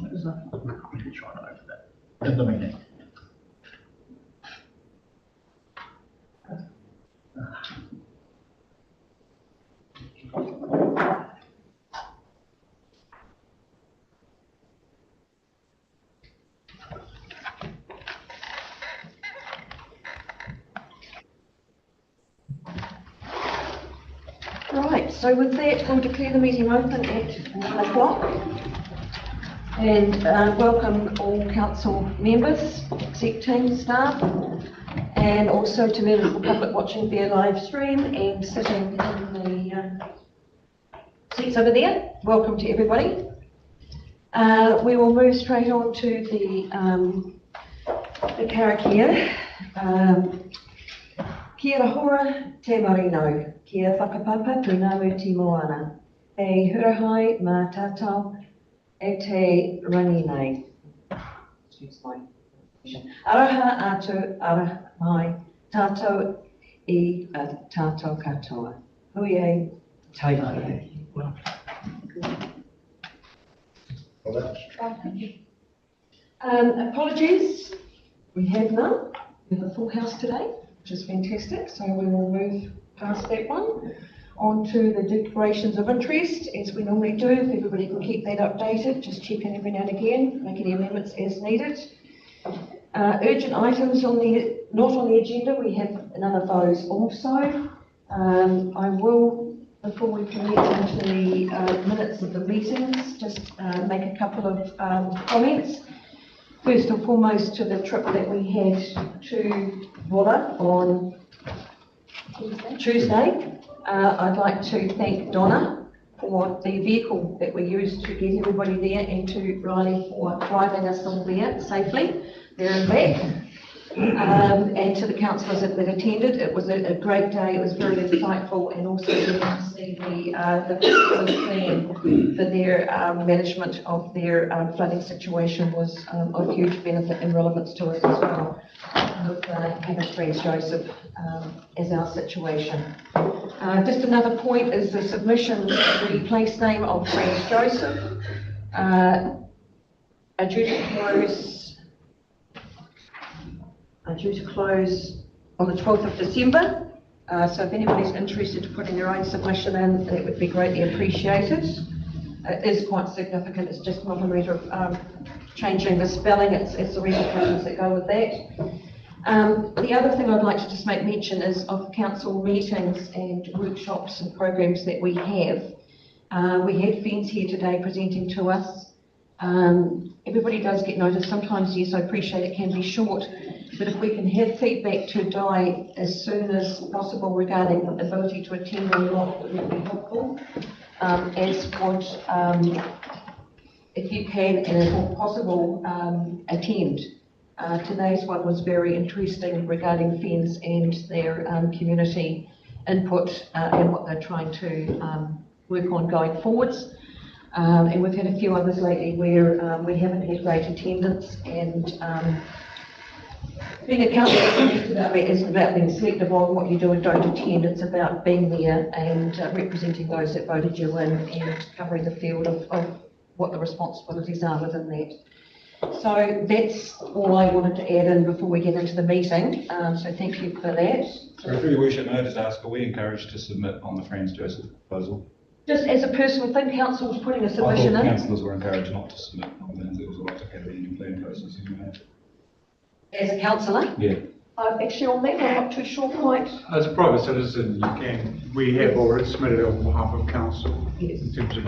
There's a committee trying to open that in the meeting. Right, so with that, we'll declare the meeting open at 9 o'clock. And welcome all council members, exec team, staff, and also to members of the public watching via live stream and sitting in the seats over there. Welcome to everybody. We will move straight on to the karakia. Kia hora te marino, kia whakapapa tūnamu ti moana, e hurahai mā tātou e te rangi nei. Excuse my araha atu arahai tātou I a tātou katoa. Huie taipei. Apologies, we have none. We have a full house today, which is fantastic, so we will move past that one on to the declarations of interest, as we normally do. If everybody can keep that updated, just check in every now and again, make any amendments as needed. Urgent items not on the agenda, we have none of those also. I will, before we commit into the minutes of the meetings, just make a couple of comments. First and foremost, to the trip that we had to Walla on Tuesday. I'd like to thank Donna for the vehicle that we used to get everybody there, and to Riley for driving us all there safely, there and back. And to the councillors that attended, it was a great day. It was very insightful, and also good to see the plan for their management of their flooding situation was of huge benefit and relevance to us as well, with having Friends Joseph as our situation. Just another point is the submission, the place name of Friends Joseph are due to close on the 12th of December. So if anybody's interested in putting their own submission in, it would be greatly appreciated. It is quite significant. It's just not a matter of changing the spelling, it's the repercussions that go with that. The other thing I'd like to just make mention is of council meetings and workshops and programs that we have. We had FENS here today presenting to us. Everybody does get notice. Sometimes, yes, I appreciate it can be short, but if we can have feedback to Di as soon as possible regarding the ability to attend or not, it would be helpful. As would, if you can and if possible, attend. Today's one was very interesting regarding FENS and their community input and what they're trying to work on going forwards. And we've had a few others lately where we haven't had great attendance, and being a councillor isn't about being selective on what you do and don't attend. It's about being there and representing those that voted you in, and covering the field of what the responsibilities are within that. So that's all I wanted to add in before we get into the meeting. So thank you for that. So if your worship, may I just ask, are we encouraged to submit on the Friends Joseph proposal? Just as a personal thing, council's putting a submission in. Councillors were encouraged not to submit on things. It was all right to have it in the plan process anyway. As a councillor? Yeah. Actually on that, I'm not too sure quite. As a private citizen, we have already submitted on behalf of council. Yes. In terms of,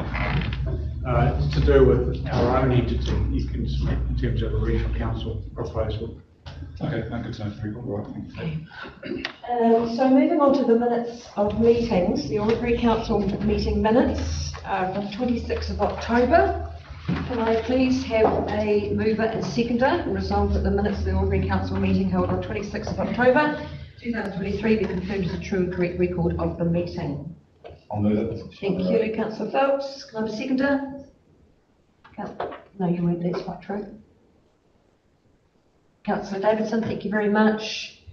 it's to do with our own entity, you can submit in terms of a regional council proposal. Okay, no, good to know. Very good. Right, thank you. So moving on to the minutes of meetings, the ordinary council meeting minutes from 26th of October. Can I please have a mover and seconder and resolve that the minutes of the ordinary council meeting held on 26th of October 2023 be confirmed as a true and correct record of the meeting? I'll move it. Thank you, Councillor Phelps. Can I have a seconder? No, you weren't. That's quite true. Councillor Davidson, thank you very much.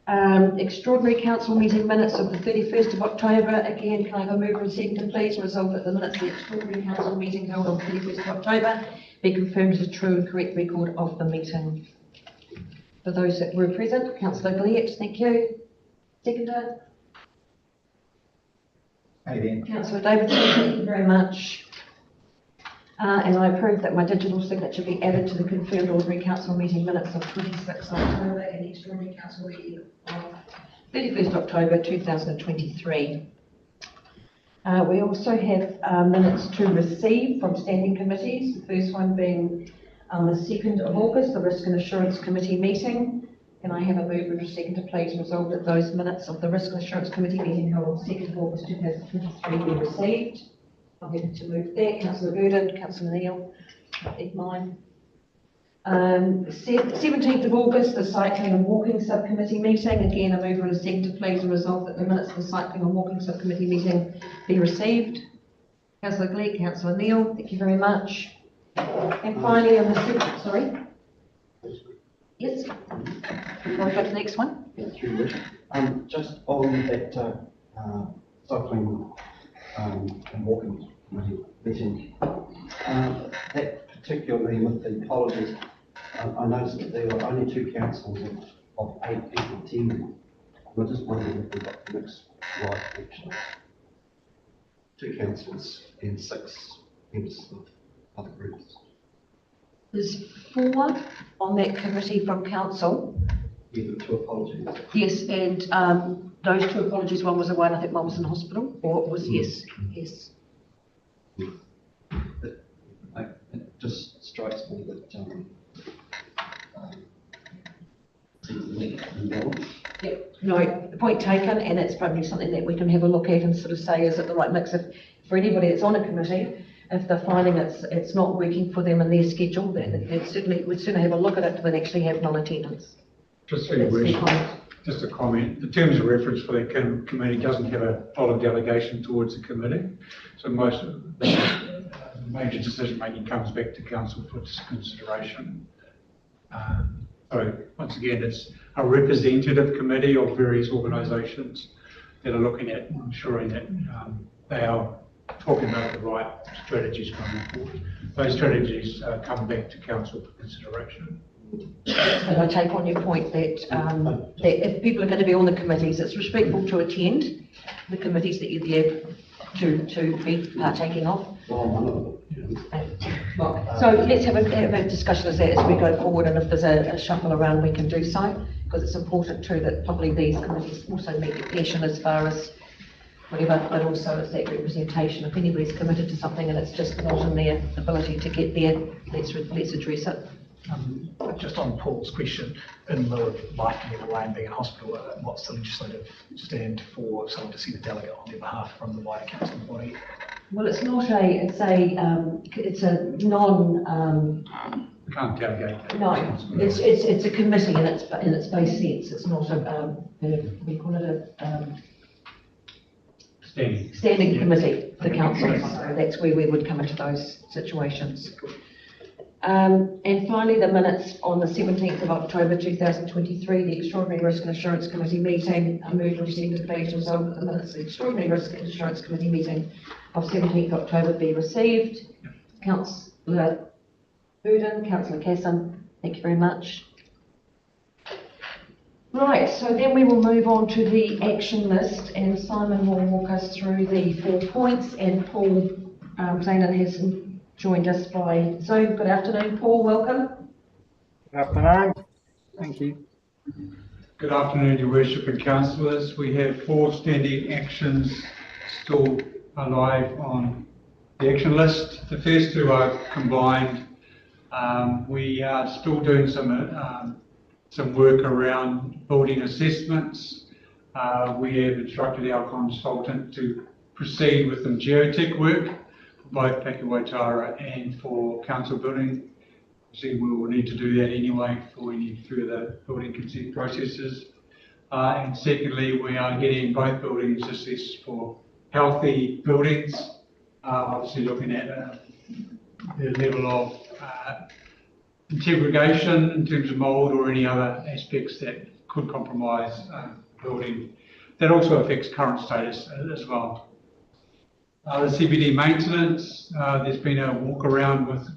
Extraordinary council meeting minutes of the 31st of October. Again, can I have a mover and seconder, please? Resolve that the minutes of the extraordinary council meeting held on 31st of October be confirmed as a true and correct record of the meeting. For those that were present, Councillor Gliett, thank you. Seconder, Aiden. Councillor Davidson, thank you very much. And I approve that my digital signature be added to the confirmed ordinary council meeting minutes of 26th October and the extraordinary council meeting of 31st October 2023. We also have minutes to receive from standing committees. The first one being the 2nd of August, the Risk and Assurance Committee meeting. Can I have a mover and a seconder, please? Resolve that those minutes of the Risk and Assurance Committee meeting held on 2nd of August 2023 be received. I'm happy to move there. Councillor Burden, Councillor Neal, eat mine. 17th of August, the Cycling and Walking Subcommittee meeting. Again, a mover and a seconder, please, and resolve that the minutes of the Cycling and Walking Subcommittee meeting be received. Councillor Gleig, Councillor Neal, thank you very much. And finally, on the sorry. Yes. Can we go to the next one? Yeah, through Rich. Just on that cycling and walking committee meeting, that particularly with the apologies, I noticed that there were only 2 councils of 8 people attending. I'm just wondering if we got the mix right, actually. 2 councils and 6 members of other groups. There's 4 on that committee from council. Yeah, the 2 apologies. Yes, and those 2 apologies, one was away, and I think one was in hospital, or it was, yes. It just strikes me that Yep. No, the point taken, and it's probably something that we can have a look at and sort of say, is it the right mix? If, for anybody that's on a committee, if they're finding it's not working for them in their schedule, then we'd certainly have a look at it than actually have non-attendance. Just for your question, just a comment. The terms of reference for that committee doesn't have a lot of delegation towards the committee. So most of the major decision making comes back to council for consideration. So once again, it's a representative committee of various organisations that are looking at ensuring that they are talking about the right strategies going forward. Those strategies come back to council for consideration. And I take on your point that, that if people are going to be on the committees, it's respectful to attend the committees that you're there to be partaking of. So let's have a discussion as we go forward, and if there's a shuffle around, we can do so, because it's important too that probably these committees also meet the passion as far as whatever, but also it's that representation. If anybody's committed to something and it's just not in their ability to get there, let's address it. Just on Paul's question, in lieu of Mike being away and being in hospital, what's the legislative stand for someone to see the delegate on their behalf from the wider council body? Well, it's not it's a non. We can't delegate that. No, it's a committee in its base sense. It's not we call it a standing committee for the council. So that's where we would come into those situations. And finally, the minutes on the 17th of October 2023, the Extraordinary Risk and Assurance Committee meeting. I move to send to please resolve that the minutes of the Extraordinary Risk and Assurance Committee meeting of 17th October be received. Councillor Burden, Councillor Casson, thank you very much. Right, so then we will move on to the action list, and Simon will walk us through the 4 points, and Paul Zanin has joined us by Zoom. Good afternoon, Paul, welcome. Good afternoon. Thank you. Good afternoon, Your Worship and councillors. We have 4 standing actions still alive on the action list. The first 2 are combined. We are still doing some work around building assessments. We have instructed our consultant to proceed with some geotech work for both Pakiwaitara and for council building. See, we will need to do that anyway for any further building consent processes. And secondly, we are getting both buildings assessed for healthy buildings, obviously looking at the level of integration in terms of mould or any other aspects that could compromise building. That also affects current status as well. The CBD maintenance, there's been a walk around with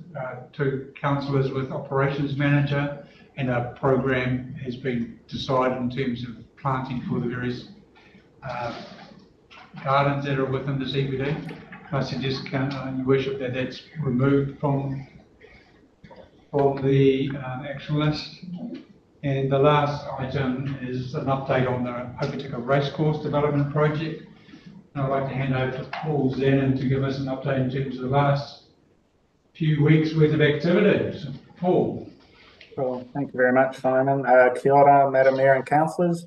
two councillors with operations manager, and a program has been decided in terms of planting for the various gardens that are within the CBD. I suggest, Your Worship, that that's removed from the action list. And the last item is an update on the Hokitika Racecourse Development Project. And I'd like to hand over to Paul Zannon to give us an update in terms of the last few weeks' worth of activities. Paul. Well, thank you very much, Simon. Kia ora, Madam Mayor and councillors.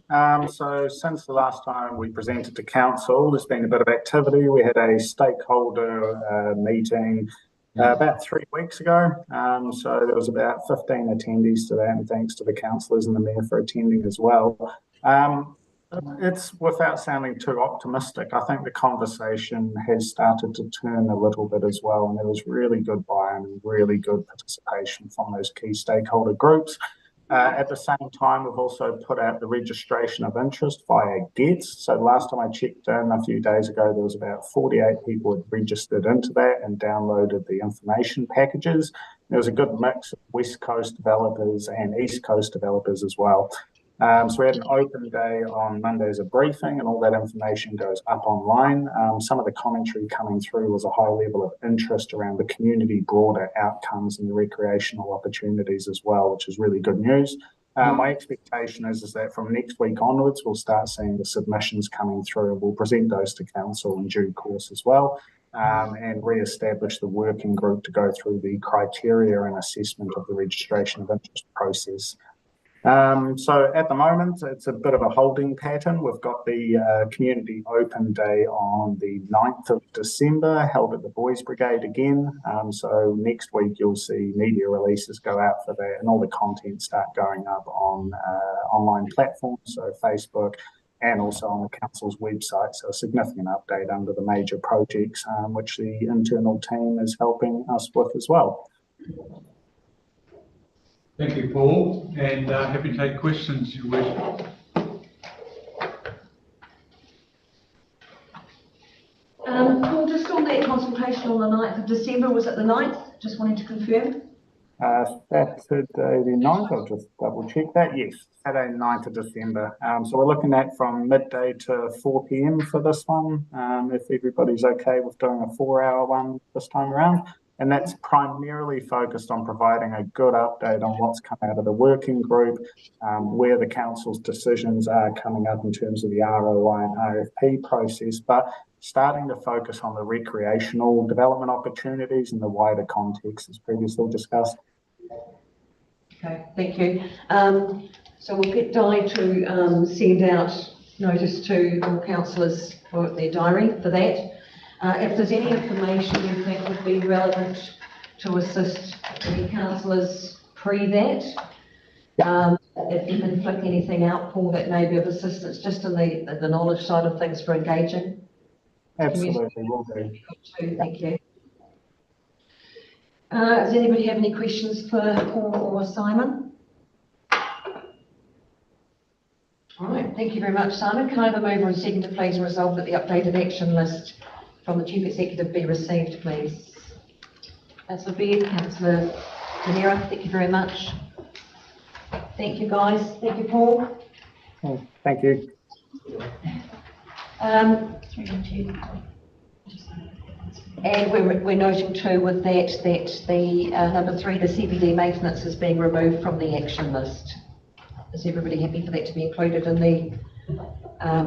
So since the last time we presented to council, there's been a bit of activity. We had a stakeholder meeting about 3 weeks ago. So there was about 15 attendees to that, and thanks to the councillors and the mayor for attending as well. It's without sounding too optimistic. I think the conversation has started to turn a little bit as well, and there was really good buy-in and really good participation from those key stakeholder groups. At the same time, we've also put out the registration of interest via GETS. So last time I checked in a few days ago, there was about 48 people had registered into that and downloaded the information packages. There was a good mix of West Coast developers and East Coast developers as well. So we had an open day on Monday as a briefing, and all that information goes up online. Some of the commentary coming through was a high level of interest around the community broader outcomes and the recreational opportunities as well, which is really good news. My expectation is that from next week onwards, we'll start seeing the submissions coming through, and we'll present those to council in due course as well, and re-establish the working group to go through the criteria and assessment of the registration of interest process. So at the moment, it's a bit of a holding pattern. We've got the community open day on the 9th of December, held at the Boys Brigade again. So next week you'll see media releases go out for that, and all the content start going up on online platforms, so Facebook, and also on the council's website. So a significant update under the major projects, which the internal team is helping us with as well. Thank you, Paul, and happy to take questions, Your Worship. Paul, just on that consultation on the 9th of December, was it the 9th? Just wanting to confirm. Saturday the 9th, I'll just double check that. Yes, Saturday 9th of December. So we're looking at from midday to 4 p.m. for this one, if everybody's okay with doing a 4-hour one this time around. And that's primarily focused on providing a good update on what's come out of the working group, where the council's decisions are coming up in terms of the ROI and RFP process, but starting to focus on the recreational development opportunities in the wider context as previously discussed. Okay, thank you. So we'll get Di to send out notice to all councillors for their diary for that. If there's any information you think would be relevant to assist any councillors pre that, if you can flick anything out, Paul, that may be of assistance just in the knowledge side of things for engaging. Absolutely, will do. Thank you. Does anybody have any questions for Paul or Simon? All right, thank you very much, Simon. Can I have a mover and seconder, please, and resolve that the updated action list from the Chief Executive be received, please? Councillor Beard, Councillor Danera, thank you very much. Thank you, guys. Thank you, Paul. Thank you. 3 and 2. And we're noting too with that the number 3, the CBD maintenance, is being removed from the action list. Is everybody happy for that to be included in the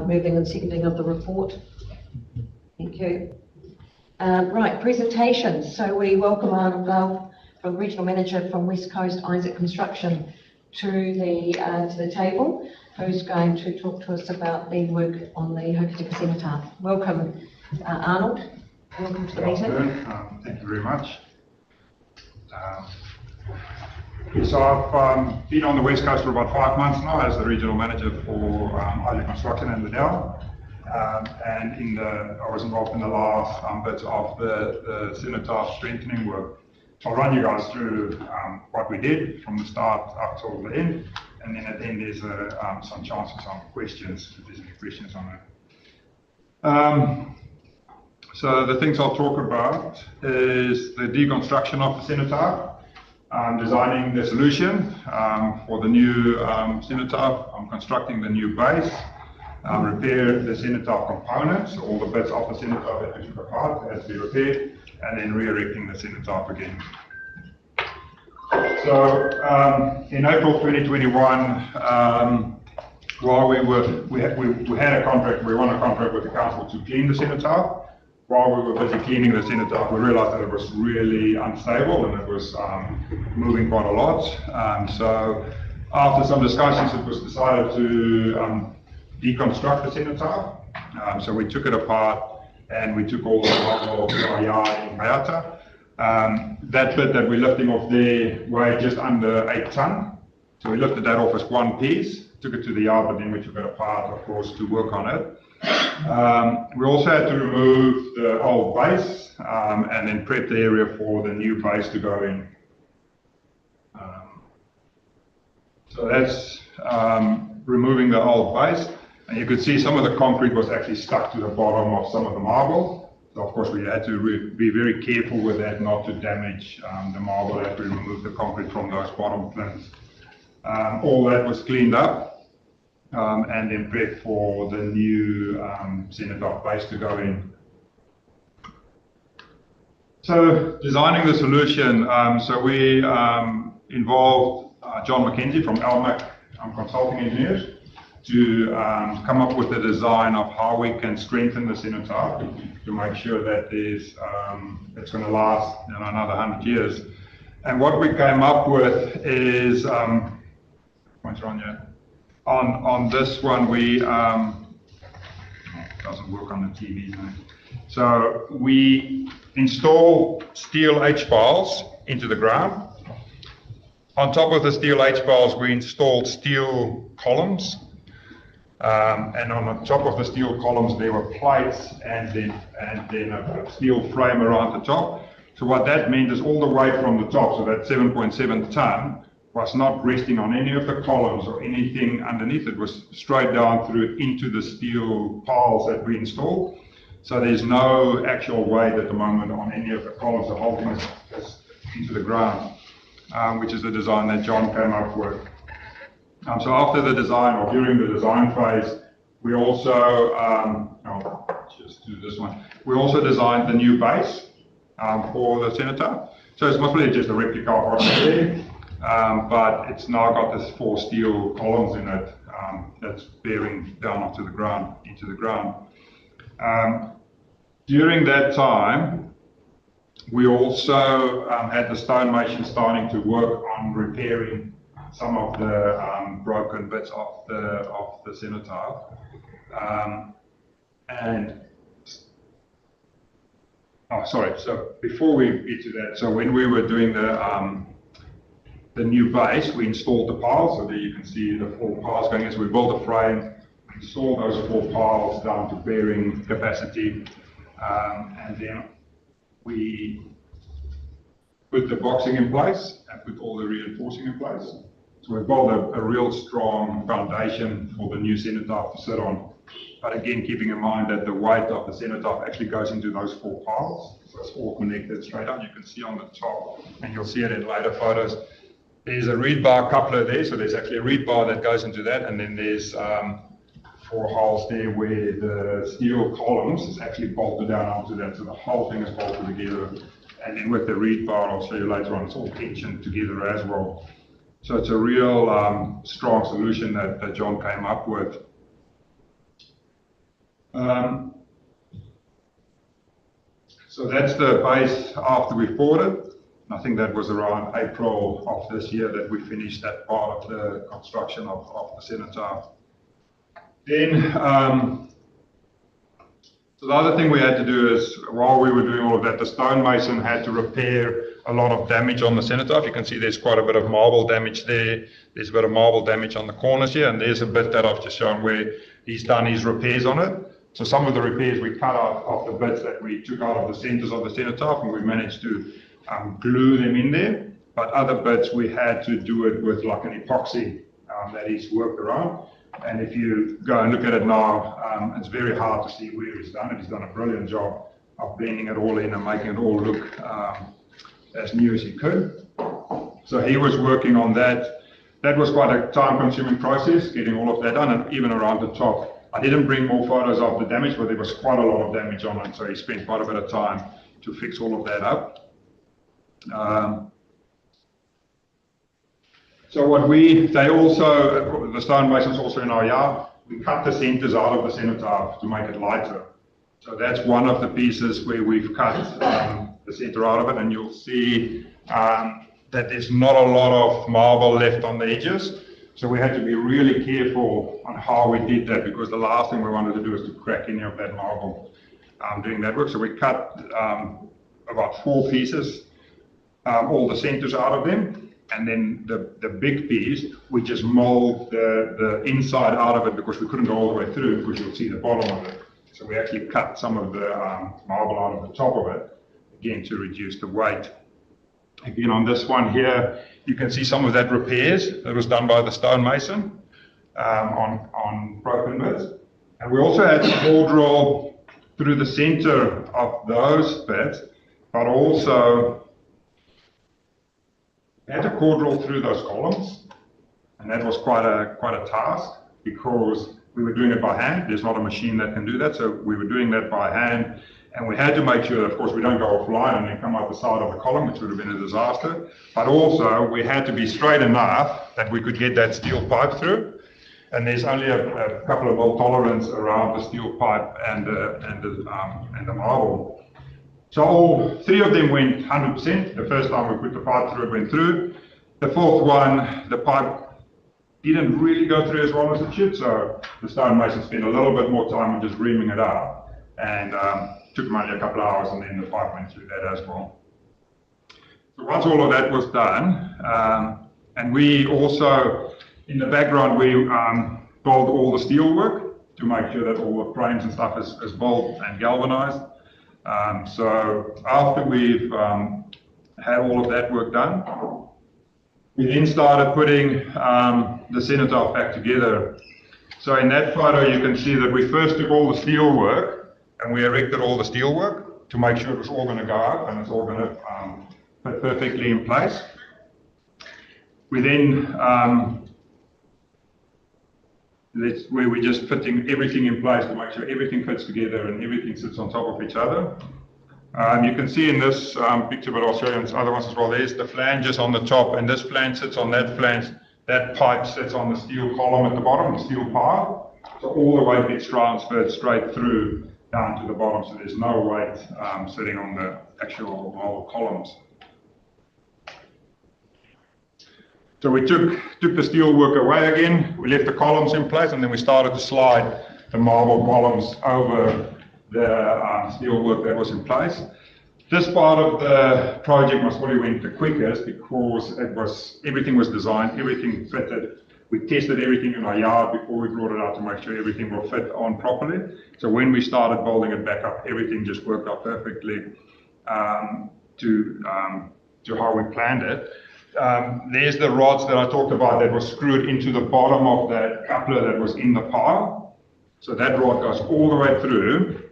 moving and seconding of the report? Thank you. Right, presentations. So we welcome Arnold Love, from Regional Manager from West Coast Isaac Construction, to the table, who's going to talk to us about the work on the Hokitika Cenotaph. Welcome, Arnold. Welcome to the meeting. Thank you very much. So I've been on the West Coast for about 5 months now as the Regional Manager for Isaac Construction and Liddell. And I was involved in the last bits of the Cenotaph strengthening work. So I'll run you guys through what we did from the start up till the end, and then at the end there's some chances on questions, if there's any questions on that. So the things I'll talk about is the deconstruction of the cenotaph, designing the solution for the new cenotaph. I'm constructing the new base, repair the cenotaph components, all the bits of the cenotaph that we took apart has to be repaired, and then re-erecting the cenotaph again. So in April 2021, while we had a contract, we won a contract with the council to clean the cenotaph. While we were busy cleaning the cenotaph, we realized that it was really unstable and it was moving quite a lot. So after some discussions, it was decided to deconstruct the cenotaph. So we took it apart and we took all the marble to our yard in Bayata. That bit that we're lifting off there weighed just under 8 tonne. So we lifted that off as one piece, took it to the yard, but then we took it apart, of course, to work on it. We also had to remove the old base and then prep the area for the new base to go in. So that's removing the old base. And you could see some of the concrete was actually stuck to the bottom of some of the marble. So of course we had to be very careful with that not to damage the marble as we removed the concrete from those bottom plinths. All that was cleaned up. And then prep for the new cenotaph base to go in. So designing the solution, so we involved John McKenzie from Almac Consulting Engineers to come up with a design of how we can strengthen the cenotaph to make sure that it's going to last another 100 years. And what we came up with is, what's wrong here? On this one, we, doesn't work on the TV now. So we install steel H-piles into the ground. On top of the steel H-piles, we installed steel columns. And on the top of the steel columns, there were plates and then a steel frame around the top. So what that meant is all the weight from the top, so that 7.7 tonne, was not resting on any of the columns or anything underneath. It was straight down through into the steel piles that we installed. So there's no actual weight at the moment on any of the columns. The whole thing is into the ground, which is the design that John came up with. So after the design, or during the design phase, we also, I'll just do this one. We also designed the new base for the cenotaph. So it's mostly just a replica of what's there. But it's now got this 4 steel columns in it that's bearing down onto the ground, into the ground. During that time, we also had the stonemason starting to work on repairing some of the broken bits of the cenotaph. So before we get to that, so when we were doing the new base, we installed the piles. So there you can see the 4 piles going in. So we built a frame, installed those 4 piles down to bearing capacity, and then we put the boxing in place and put all the reinforcing in place. So we built a real strong foundation for the new cenotaph to sit on. But again, keeping in mind that the weight of the cenotaph actually goes into those 4 piles. So it's all connected straight up. You can see on the top, and you'll see it in later photos, there's a reed bar coupler there. So there's actually a reed bar that goes into that. And then there's 4 holes there where the steel columns is actually bolted down onto that. So the whole thing is bolted together. And then with the reed bar, I'll show you later on, it's all tensioned together as well. So it's a real strong solution that John came up with. So that's the base after we poured it. I think that was around April of this year that we finished that part of the construction of the cenotaph. Then, so the other thing we had to do is, while we were doing all of that, the stonemason had to repair a lot of damage on the cenotaph. You can see there's quite a bit of marble damage there. There's a bit of marble damage on the corners here, and there's a bit that I've just shown where he's done his repairs on it. So some of the repairs we cut out of the bits that we took out of the centers of the cenotaph, and we managed to glue them in there. But other bits we had to do it with like an epoxy that he's worked around. And if you go and look at it now, it's very hard to see where he's done it. He's done a brilliant job of blending it all in and making it all look as new as he could. So he was working on that. That was quite a time-consuming process, getting all of that done, and even around the top. I didn't bring more photos of the damage, but there was quite a lot of damage on it, so he spent quite a bit of time to fix all of that up. So what they also, the stonemasons also in our yard, we cut the centers out of the cenotaph to make it lighter. So that's one of the pieces where we've cut the center out of it, and you'll see that there's not a lot of marble left on the edges. So we had to be really careful on how we did that, because the last thing we wanted to do is to crack any of that marble doing that work. So we cut about 4 pieces, all the centers out of them. And then the big piece, we just mold the inside out of it, because we couldn't go all the way through, because you'll see the bottom of it. So we actually cut some of the marble out of the top of it, again, to reduce the weight. Again, on this one here, you can see some of that repairs that was done by the stonemason on broken bits. And we also had to core drill through the center of those bits, but also we had to core drill through those columns, and that was quite a task, because we were doing it by hand. There's not a machine that can do that, so we were doing that by hand, and we had to make sure that, of course, we don't go offline and then come out the side of the column, which would have been a disaster. But also, we had to be straight enough that we could get that steel pipe through. And there's only a couple of mil tolerance around the steel pipe and the marble. So all 3 of them went 100%. The first time we put the pipe through, it went through. The 4th one, the pipe didn't really go through as well as it should, so the stonemason spent a little bit more time on just reaming it up, and took him only a couple of hours, and then the pipe went through that as well. So once all of that was done, and we also, in the background, we built all the steel work to make sure that all the frames and stuff is built and galvanized. So after we've had all of that work done, we then started putting the cenotaph back together. So in that photo, you can see that we first took all the steel work and we erected all the steel work to make sure it was all going to go up and it's all going to fit perfectly in place. We then, where we're just fitting everything in place to make sure everything fits together and everything sits on top of each other. You can see in this picture, but I'll show you in other ones as well, there's the flanges on the top, and this flange sits on that flange. That pipe sits on the steel column at the bottom, the steel pile. So all the weight gets transferred straight through down to the bottom, so there's no weight sitting on the actual marble columns. So we took the steel work away again, we left the columns in place, and then we started to slide the marble columns over the steel work that was in place. This part of the project most probably went the quickest, because everything was designed, everything fitted. We tested everything in our yard before we brought it out to make sure everything will fit on properly. So when we started building it back up, everything just worked out perfectly to how we planned it. There's the rods that I talked about that were screwed into the bottom of that coupler that was in the pile. So that rod goes all the way through.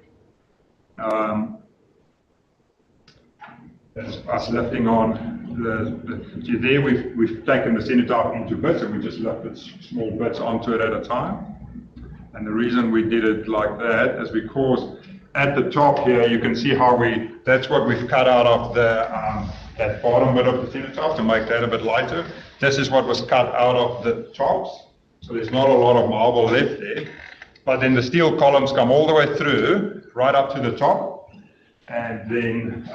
That's us lifting on so there we've taken the cenotaph into bits, and we just lifted small bits onto it at a time. And the reason we did it like that is because at the top here you can see how that's what we've cut out of the that bottom bit of the cenotaph to make that a bit lighter. This is what was cut out of the tops, so there's not a lot of marble left there. But then the steel columns come all the way through, right up to the top, and then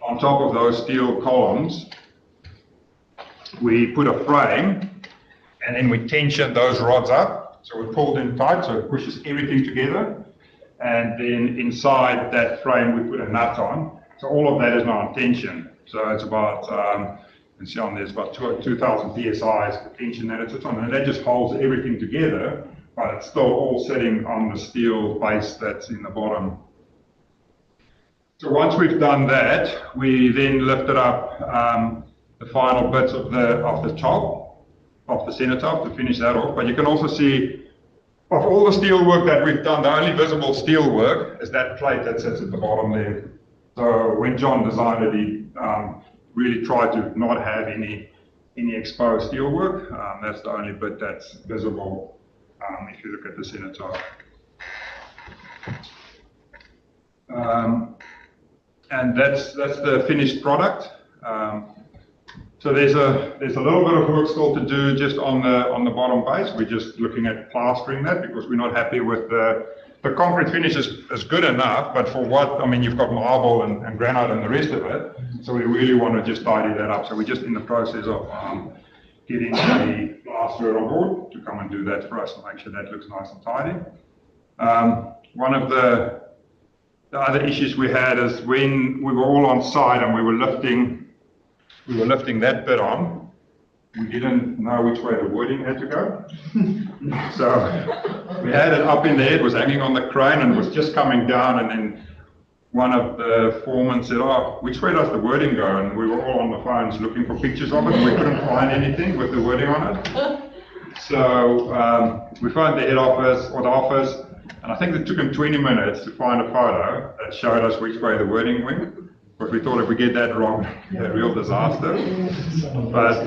on top of those steel columns, we put a frame, and then we tension those rods up. So we pulled them tight, so it pushes everything together. And then inside that frame, we put a nut on. So all of that is now in tension. So it's about, you can see on there, it's about 2,000 PSI is the tension that it sits on. And that just holds everything together, but it's still all sitting on the steel base that's in the bottom. So once we've done that, we then lifted up the final bits of the top, of the cenotaph to finish that off. But you can also see, of all the steel work that we've done, the only visible steel work is that plate that sits at the bottom there. So when John designed it, he really tried to not have any exposed steel work. That's the only bit that's visible if you look at the cenotaph. And that's the finished product. So there's a little bit of work still to do just on the bottom base. We're just looking at plastering that because we're not happy with the concrete finish is good enough, but for what, I mean, you've got marble and granite and the rest of it. So we really want to just tidy that up. So we're just in the process of getting the plasterer on board to come and do that for us and make sure that looks nice and tidy. One of the other issues we had is when we were all on site and we were lifting that bit on, we didn't know which way the wooding had to go. So we had it up in the air, it was hanging on the crane and it was just coming down, and then one of the foremen said, "Oh, which way does the wording go?" And we were all on the phones looking for pictures of it and we couldn't find anything with the wording on it. So we found the head office or the office, and I think it took him 20 minutes to find a photo that showed us which way the wording went. But we thought if we get that wrong, a real disaster. But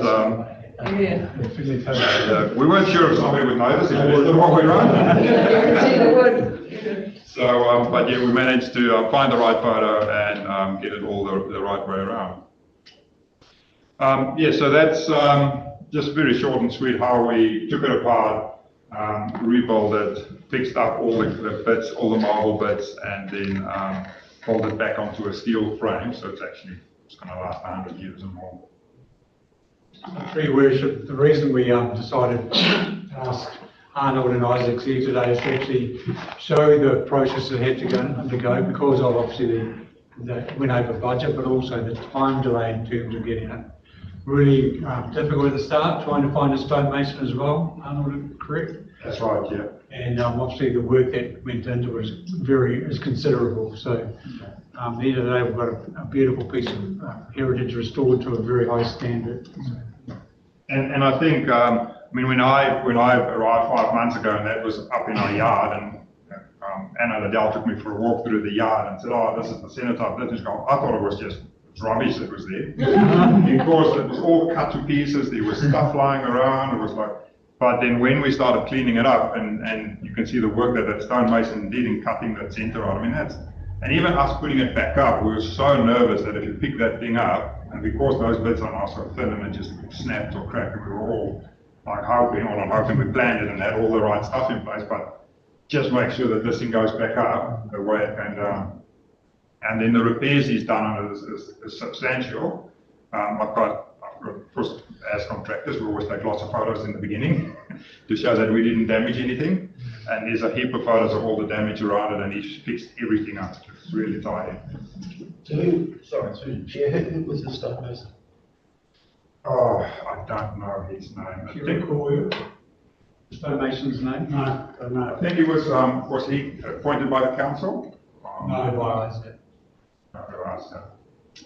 we weren't sure if somebody would notice if it's the wrong way around. So, but yeah, we managed to find the right photo and get it all the right way around. Yeah, so that's just very short and sweet how we took it apart, rebuilt it, fixed up all the bits, all the marble bits, and then folded back onto a steel frame, so it's going to last 100 years or more. Your Worship, the reason we decided to ask Arnold and Isaac here today is to actually show the process that had to undergo because of obviously the went over budget, but also the time delay in terms of getting it. Really difficult at the start, trying to find a stonemason as well, Arnold, correct? That's right, yeah. And obviously the work that went into it is considerable. So at the end of the day, we've got a beautiful piece of heritage restored to a very high standard. And I think, I mean, when I arrived 5 months ago, and that was up in our yard, and Anna Liddell took me for a walk through the yard and said, "Oh, this is the cenotaph." I thought it was just rubbish that was there because it was all cut to pieces. There was stuff lying around. It was like. But then when we started cleaning it up, and you can see the work that stonemason did in cutting that center out, I mean, and even us putting it back up, we were so nervous that if you pick that thing up, and because those bits are now so thin and it just snapped or cracked, and we were all like hoping we planned it and had all the right stuff in place, but just make sure that this thing goes back up the way it came down. And then the repairs he's done on it is substantial. Of course, as contractors, we always take lots of photos in the beginning to show that we didn't damage anything. And there's a heap of photos of all the damage around it, and he's fixed everything up. It's really tidy. Who was the stonemason? Oh, I don't know his name. Do you recall the stonemason's name? No, I don't know. I think he was he appointed by the council? No, by Isaac.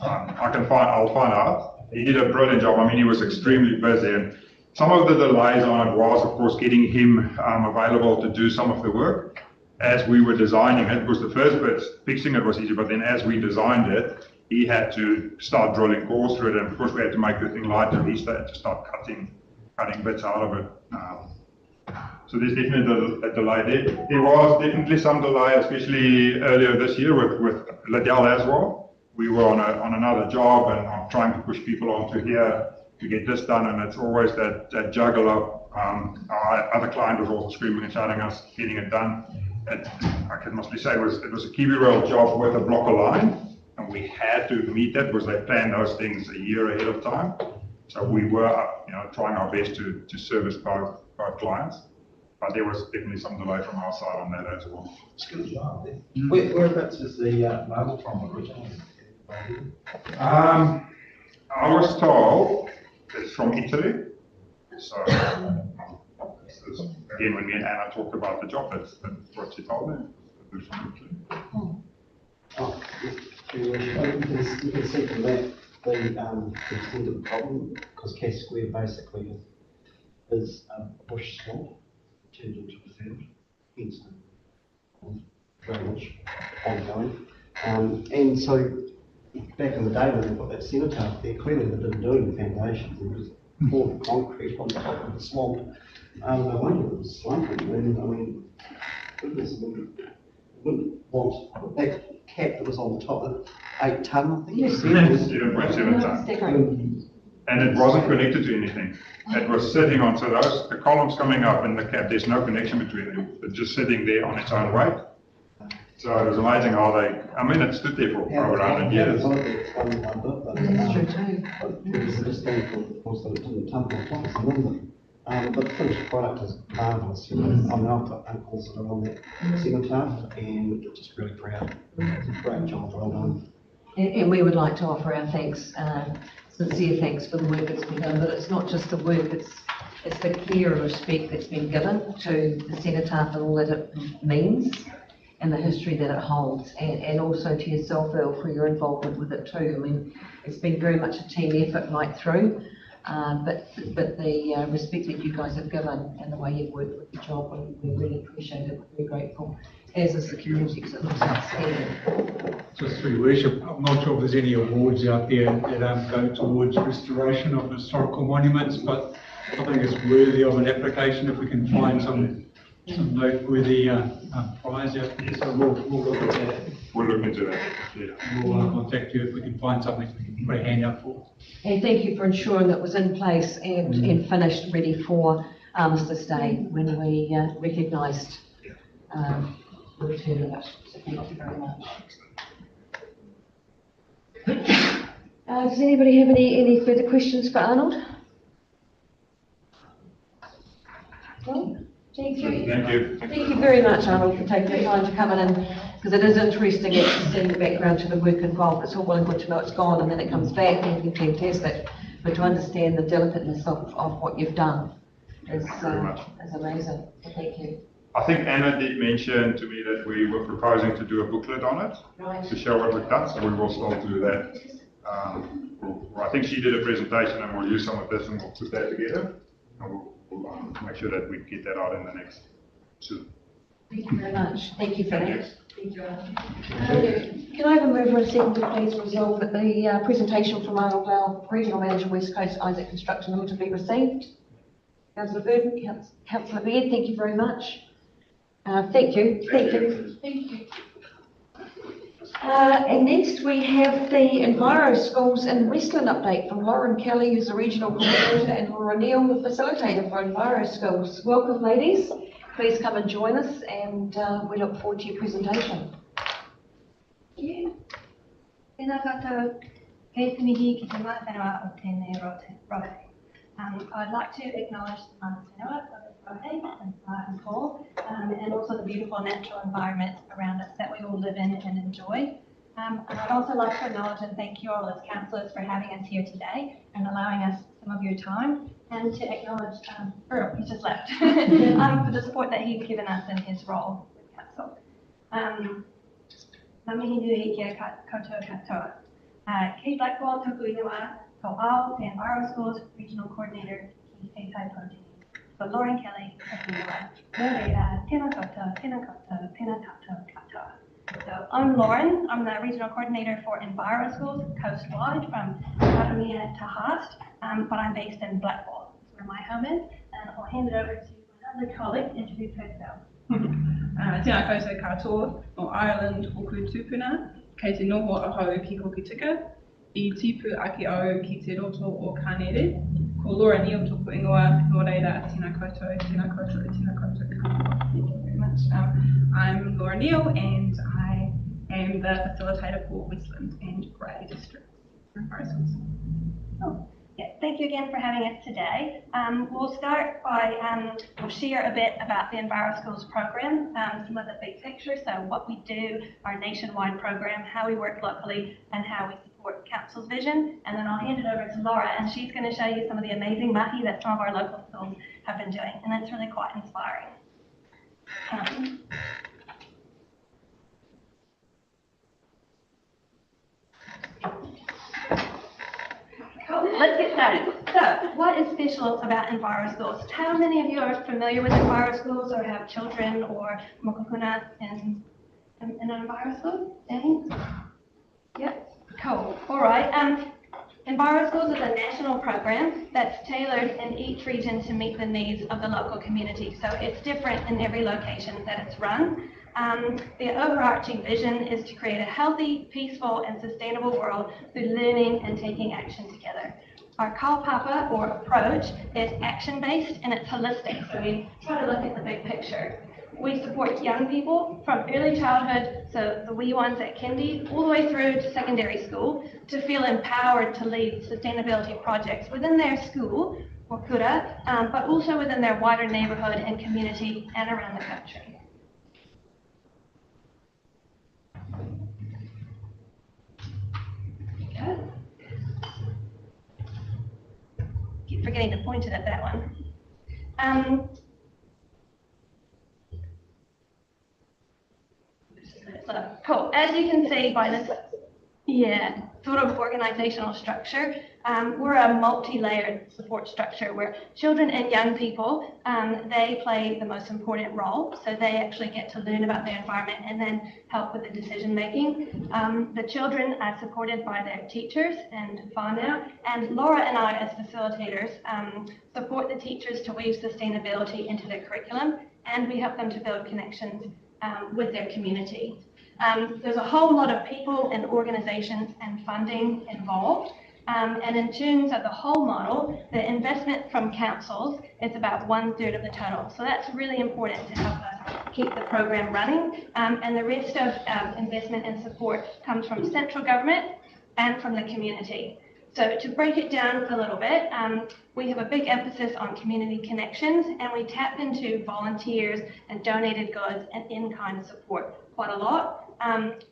I'll find out. He did a brilliant job. I mean, he was extremely busy, and some of the delays on it was, of course, getting him available to do some of the work as we were designing it. Because the first bit, fixing it was easy, but then as we designed it, he had to start drilling cores through it, and of course, we had to make the thing lighter. He had to start cutting bits out of it. So there's definitely a delay there. There was definitely some delay, especially earlier this year with Liddell as well. We were on another job, and I'm trying to push people onto here to get this done, and it's always that juggle of our other client was also screaming and shouting us getting it done. I can mostly say it was a Kiwi Rail job with a blocker line, and we had to meet that because they planned those things a year ahead of time. So we were trying our best to service both clients, but there was definitely some delay from our side on that as well. It's good job. Whereabouts is the marble from originally? I was told it's from Italy. So, again, when me and Anna talked about the job, that's what she told me. It's from Italy. You can see from that the extent of the problem, because Cass Square basically is a bush swamp turned into a field, hence very much ongoing. And so back in the day when they put that cenotaph there, clearly they didn't do any foundations, they just poured concrete on top of the swamp. No wonder it was slumping, and I mean, goodness, wouldn't want that cat that was on the top of 8 tonne, I think. Yes. 0.7 tonne. Decorating. And it wasn't connected to anything. It was sitting on, so those, the columns coming up in the cab, there's no connection between them. It's just sitting there on its own weight. So it was amazing how they, I mean, it stood there for over 100 years. That's true too. It was just thankful, of course, that it didn't tumble twice, remember? But the finished product is marvellous, you know. I mean, I've got uncles that are on that cenotaph, and we're just really proud. It's a great job, well done. And we would like to offer our thanks, sincere thanks for the work that's been done, but it's not just the work, it's the care and respect that's been given to the cenotaph and all that it means and the history that it holds, and also to yourself, Earl, for your involvement with it too. I mean, it's been very much a team effort right through, but the respect that you guys have given and the way you've worked with the job, we really appreciate it, we're grateful, as is the community, because it looks outstanding. Just through your worship, I'm not sure if there's any awards out there that go towards restoration of historical monuments, but I think it's worthy of an application if we can find some noteworthy prize out there. So we'll look at that. We'll look into that, yeah. We'll contact you if we can find something we can put a hand up for. And thank you for ensuring it was in place and finished, ready for Armistice Day, when we recognised the return of it. So thank you very much. Does anybody have any further questions for Arnold? No? Thank you. Thank you. Thank you very much, Arnold, for taking the time to come in, because it is interesting actually seeing the background to the work involved. It's all well and good to know it's gone and then it comes back, and it's fantastic. But to understand the delicateness of what you've done is amazing. So thank you. I think Anna did mention to me that we were proposing to do a booklet on it Right. to show what we've done, so we will still do that. I think she did a presentation and we'll use some of this and we'll put that together. And we'll make sure that we get that out in the next soon. Thank you very much. Thank you for Thank you. that. Thank you, Arnold. Can I have a mover and second to please resolve that the presentation from Arnold Lau, Regional Manager, West Coast Isaac Construction Limited, be received? Councillor Burton, Councillor Baird, thank you very much. Thank you. Thank you. Thank you. And next we have the Enviro Schools in Westland update from Lauren Kelly, who's the Regional Coordinator, and Laura Neal, the Facilitator for Enviro Schools. Welcome, ladies. Please come and join us, and we look forward to your presentation. Tēnā koutou, kei te mihi ki te mana whenua o tēnei rohe. I'd like to acknowledge the mana whenua of this rohe and Paul, and also the beautiful natural environment around us that we all live in and enjoy. And I'd also like to acknowledge and thank you all as councillors for having us here today and allowing us some of your time, and to acknowledge Earl, he's just left, for the support that he's given us in his role with council. Ngā mihi nui kia koutou katoa. Kei Blackwell toku ingoa, ko ao te Enviro Schools Regional Coordinator ki te tai Pōtini. So Lauren Kelly toku ingoa. Tēnā koutou, tēnā koutou, tēnā tātou katoa. So I'm Lauren, I'm the Regional Coordinator for Enviro Schools coastwide from Karamea to Haast, but I'm based in Blackwell, that's where my home is, and I'll hand it over to my other colleague to introduce herself. Tēnā koutou katoa, no Ireland hoku tūpuna, kei te noho ahau ki Hokitika, I tipu ake au ki te roto o Kānere, ko Laura Neal tōku ingoa, nō reira tēnā koutou, tēnā koutou, tēnā koutou katoa. Thank you very much. I'm Laura Neal and I am the facilitator for Westland and Grey Districts for Enviro Schools. Oh. Yeah, thank you again for having us today. We'll start by, we'll share a bit about the Enviro Schools program, some of the big picture, so what we do, our nationwide program, how we work locally, and how we support council's vision. And then I'll hand it over to Laura, and she's going to show you some of the amazing mahi that some of our local schools have been doing, and that's really quite inspiring. let's get started. So, what is special about Enviro Schools? How many of you are familiar with Enviro Schools or have children or mokokuna in an Enviro School? Any? Yep, cool. All right. Enviro Schools is a national program that's tailored in each region to meet the needs of the local community. So it's different in every location that it's run. The overarching vision is to create a healthy, peaceful, and sustainable world through learning and taking action together. Our kaupapa, or approach, is action-based and it's holistic. So we try to look at the big picture. We support young people from early childhood, so the wee ones at kindy, all the way through to secondary school, to feel empowered to lead sustainability projects within their school, or kura, but also within their wider neighborhood and community and around the country. Okay. Keep forgetting to point it at that one. So, cool. As you can see by this, sort of organizational structure, we're a multi-layered support structure where children and young people, they play the most important role. So they actually get to learn about their environment and then help with the decision making. The children are supported by their teachers and whānau, and Laura and I as facilitators support the teachers to weave sustainability into their curriculum, and we help them to build connections with their community. There's a whole lot of people and organizations and funding involved. And in terms of the whole model, the investment from councils is about 1/3 of the total. So that's really important to help us keep the program running. And the rest of investment and support comes from central government and from the community. So to break it down a little bit, we have a big emphasis on community connections, and we tap into volunteers and donated goods and in-kind support quite a lot.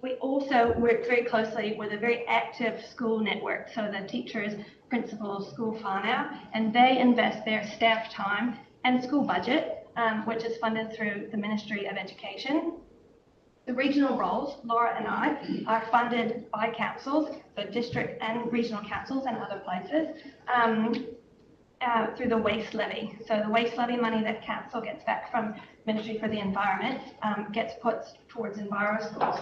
We also work very closely with a very active school network, so the teachers, principals, school whānau, and they invest their staff time and school budget, which is funded through the Ministry of Education. The regional roles, Laura and I, are funded by councils, so district and regional councils and other places, through the waste levy. So the waste levy money that council gets back from Ministry for the Environment gets put towards Enviro Schools.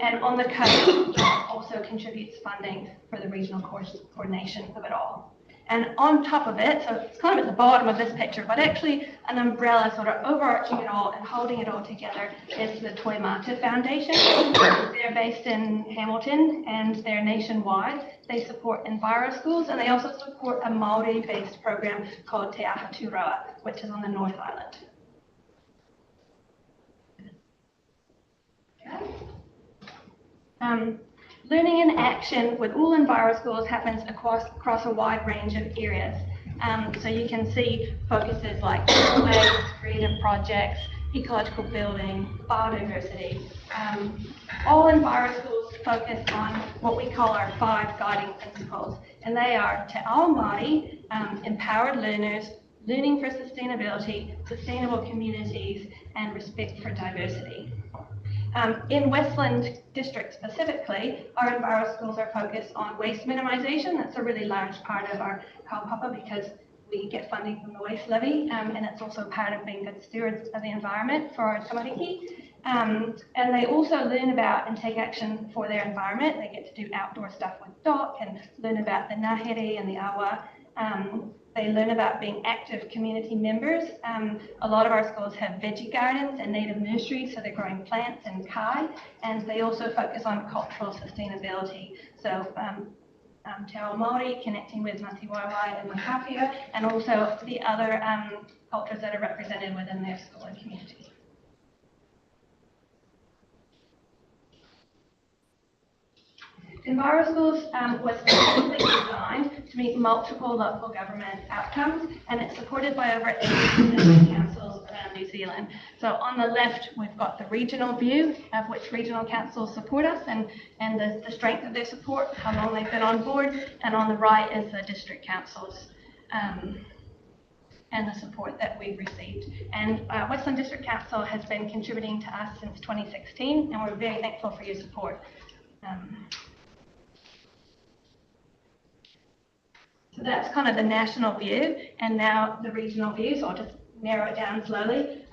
And on the coast also contributes funding for the regional coordination of it all. And on top of it, so it's kind of at the bottom of this picture, but actually an umbrella sort of overarching it all and holding it all together is the Toi Mata Foundation. They're based in Hamilton and they're nationwide. They support Enviro Schools, and they also support a Māori-based program called Te Ahaturoa, which is on the North Island. Okay. Learning in action with all Enviro Schools happens across a wide range of areas. So you can see focuses like waste, creative projects, ecological building, biodiversity. All Enviro Schools focus on what we call our 5 guiding principles, and they are Te Ao Māori, empowered learners, learning for sustainability, sustainable communities, and respect for diversity. In Westland District specifically, our Enviro Schools are focused on waste minimisation. That's a really large part of our kaupapa because we get funding from the waste levy, and it's also part of being good stewards of the environment for our tamariki. And they also learn about and take action for their environment. They get to do outdoor stuff with DOC and learn about the ngahere and the awa. They learn about being active community members. A lot of our schools have veggie gardens and native nurseries, so they're growing plants and kai, and they also focus on cultural sustainability. So Te Ao Māori, connecting with Ngāti Wairau and Makapia, and also the other cultures that are represented within their school and community. Enviro Schools was specifically designed to meet multiple local government outcomes, and it's supported by over 80 councils around New Zealand. So on the left, we've got the regional view of which regional councils support us and the strength of their support, how long they've been on board, and on the right is the district councils and the support that we've received. And Westland District Council has been contributing to us since 2016, and we're very thankful for your support. So that's kind of the national view, and now the regional view, so I'll just narrow it down slowly.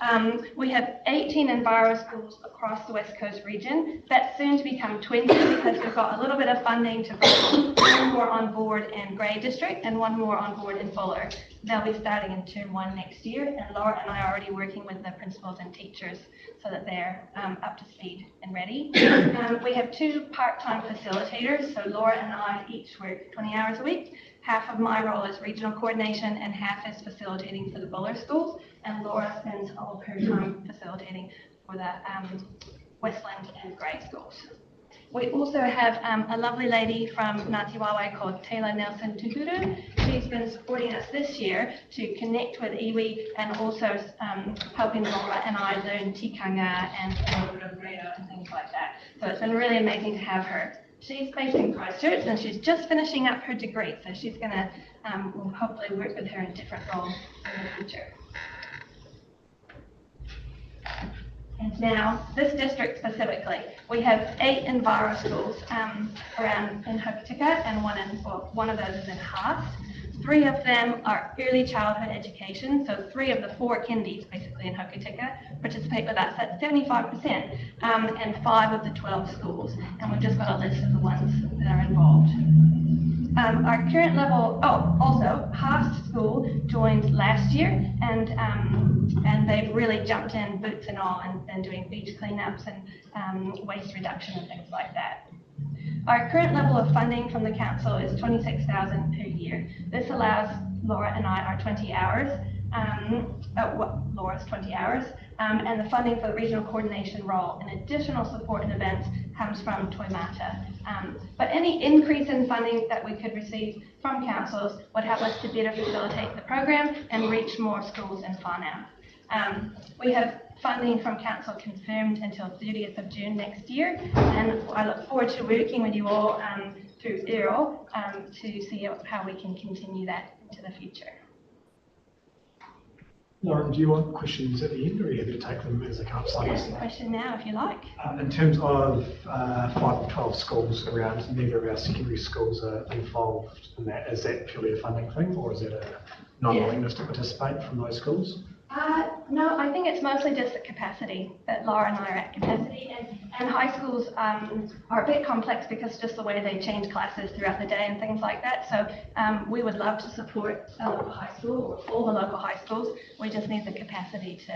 We have 18 Enviro schools across the West Coast region. That's soon to become 20 because we've got a little bit of funding to bring one more on board in Grey District and one more on board in Fuller. They'll be starting in Term 1 next year, and Laura and I are already working with the principals and teachers so that they're up to speed and ready. We have 2 part-time facilitators, so Laura and I each work 20 hours a week. Half of my role is regional coordination and half is facilitating for the Buller schools, and Laura spends all of her time facilitating for the Westland and Grey schools. We also have a lovely lady from Ngāti Wairau called Taylor Nelson Tuhuru. She's been supporting us this year to connect with iwi and also helping Laura and I learn tikanga and a little bit of reo and things like that. So it's been really amazing to have her. She's based in Christchurch and she's just finishing up her degree, so she's going to we'll hopefully work with her in different roles in the future. And now, this district specifically, we have 8 Enviro schools around in Hokitika, and one of those is in Haast. 3 of them are early childhood education, so 3 of the 4 kindies basically in Hokitika participate with us. That's 75%, and 5 of the 12 schools. And we've just got a list of the ones that are involved. Our current level, also Haast School joined last year, and they've really jumped in, boots and all, and been doing beach cleanups and waste reduction and things like that. Our current level of funding from the council is $26,000 per year. This allows Laura and I our 20 hours, Laura's 20 hours, and the funding for the regional coordination role and additional support and events comes from Toimata. But any increase in funding that we could receive from councils would help us to better facilitate the program and reach more schools in whānau. We have funding from council confirmed until 30th of June next year, and I look forward to working with you all through Errol to see how we can continue that into the future. Lauren, do you want questions at the end, or are you happy to take them as they come up? Yes, a question now if you like. In terms of 5 of 12 schools around, neither of our secondary schools are involved in that. Is that purely a funding thing, or is it a non-willingness to participate from those schools? No, I think it's mostly just the capacity, that Laura and I are at capacity, and high schools are a bit complex because just the way they change classes throughout the day and things like that. So we would love to support a local high school, or all the local high schools. We just need the capacity to.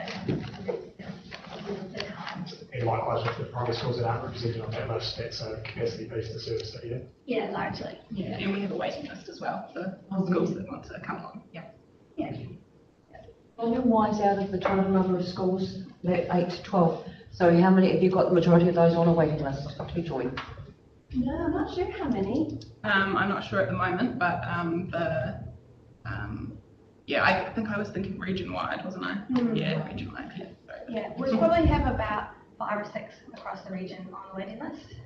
And likewise with the private schools that aren't represented on that list, that's a capacity-based service that you have? Yeah, largely. Yeah, and we have a waiting list as well for schools that want to come on. Yeah. Yeah. Volume-wise, out of the total number of schools, they're 8 to 12. So how many, have you got the majority of those on a waiting list to join? No, I'm not sure how many. I'm not sure at the moment, but I think I was thinking region-wide, wasn't I? Yeah, region-wide. Yeah. Yeah, we probably have about 5 or 6 across the region on the waiting list.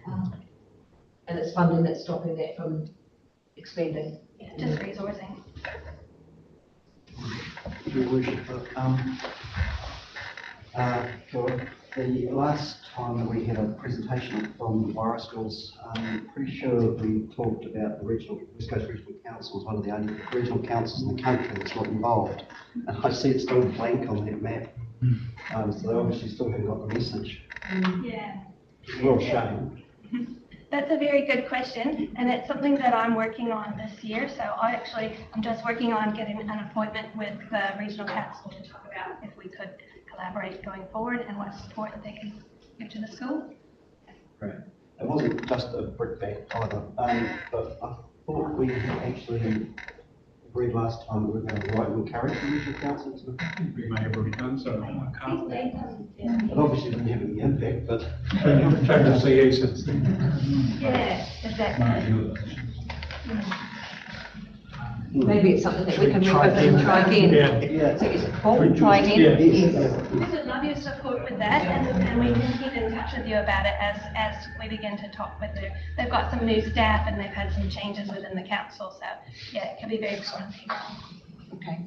And it's funding that's stopping that from expanding? Yeah, just resourcing. Your Worship, the last time that we had a presentation from the Wairau schools, I'm pretty sure we talked about the West Coast Regional Council as one of the only regional councils in the country that's not involved. And I see it's still blank on that map. So they obviously still haven't got the message. Yeah. It's a real shame. That's a very good question, and it's something that I'm working on this year. So I'm just working on getting an appointment with the regional council to talk about if we could collaborate going forward and what support that they can give to the school. Right. It wasn't just a brickbat either, but I thought we had actually agreed last time that we were going to write and encourage the regional council to. I think we may have already done so. I can't. It obviously didn't have any impact, but. Check the CE since then. Yeah, exactly. Maybe it's something that we can revisit and try again. Yeah. So is it Paul? Try again? Yes. We would love your support with that, and we can keep in touch with you about it as we begin to talk with them. They've got some new staff and they've had some changes within the council, so yeah, it can be very promising. Okay.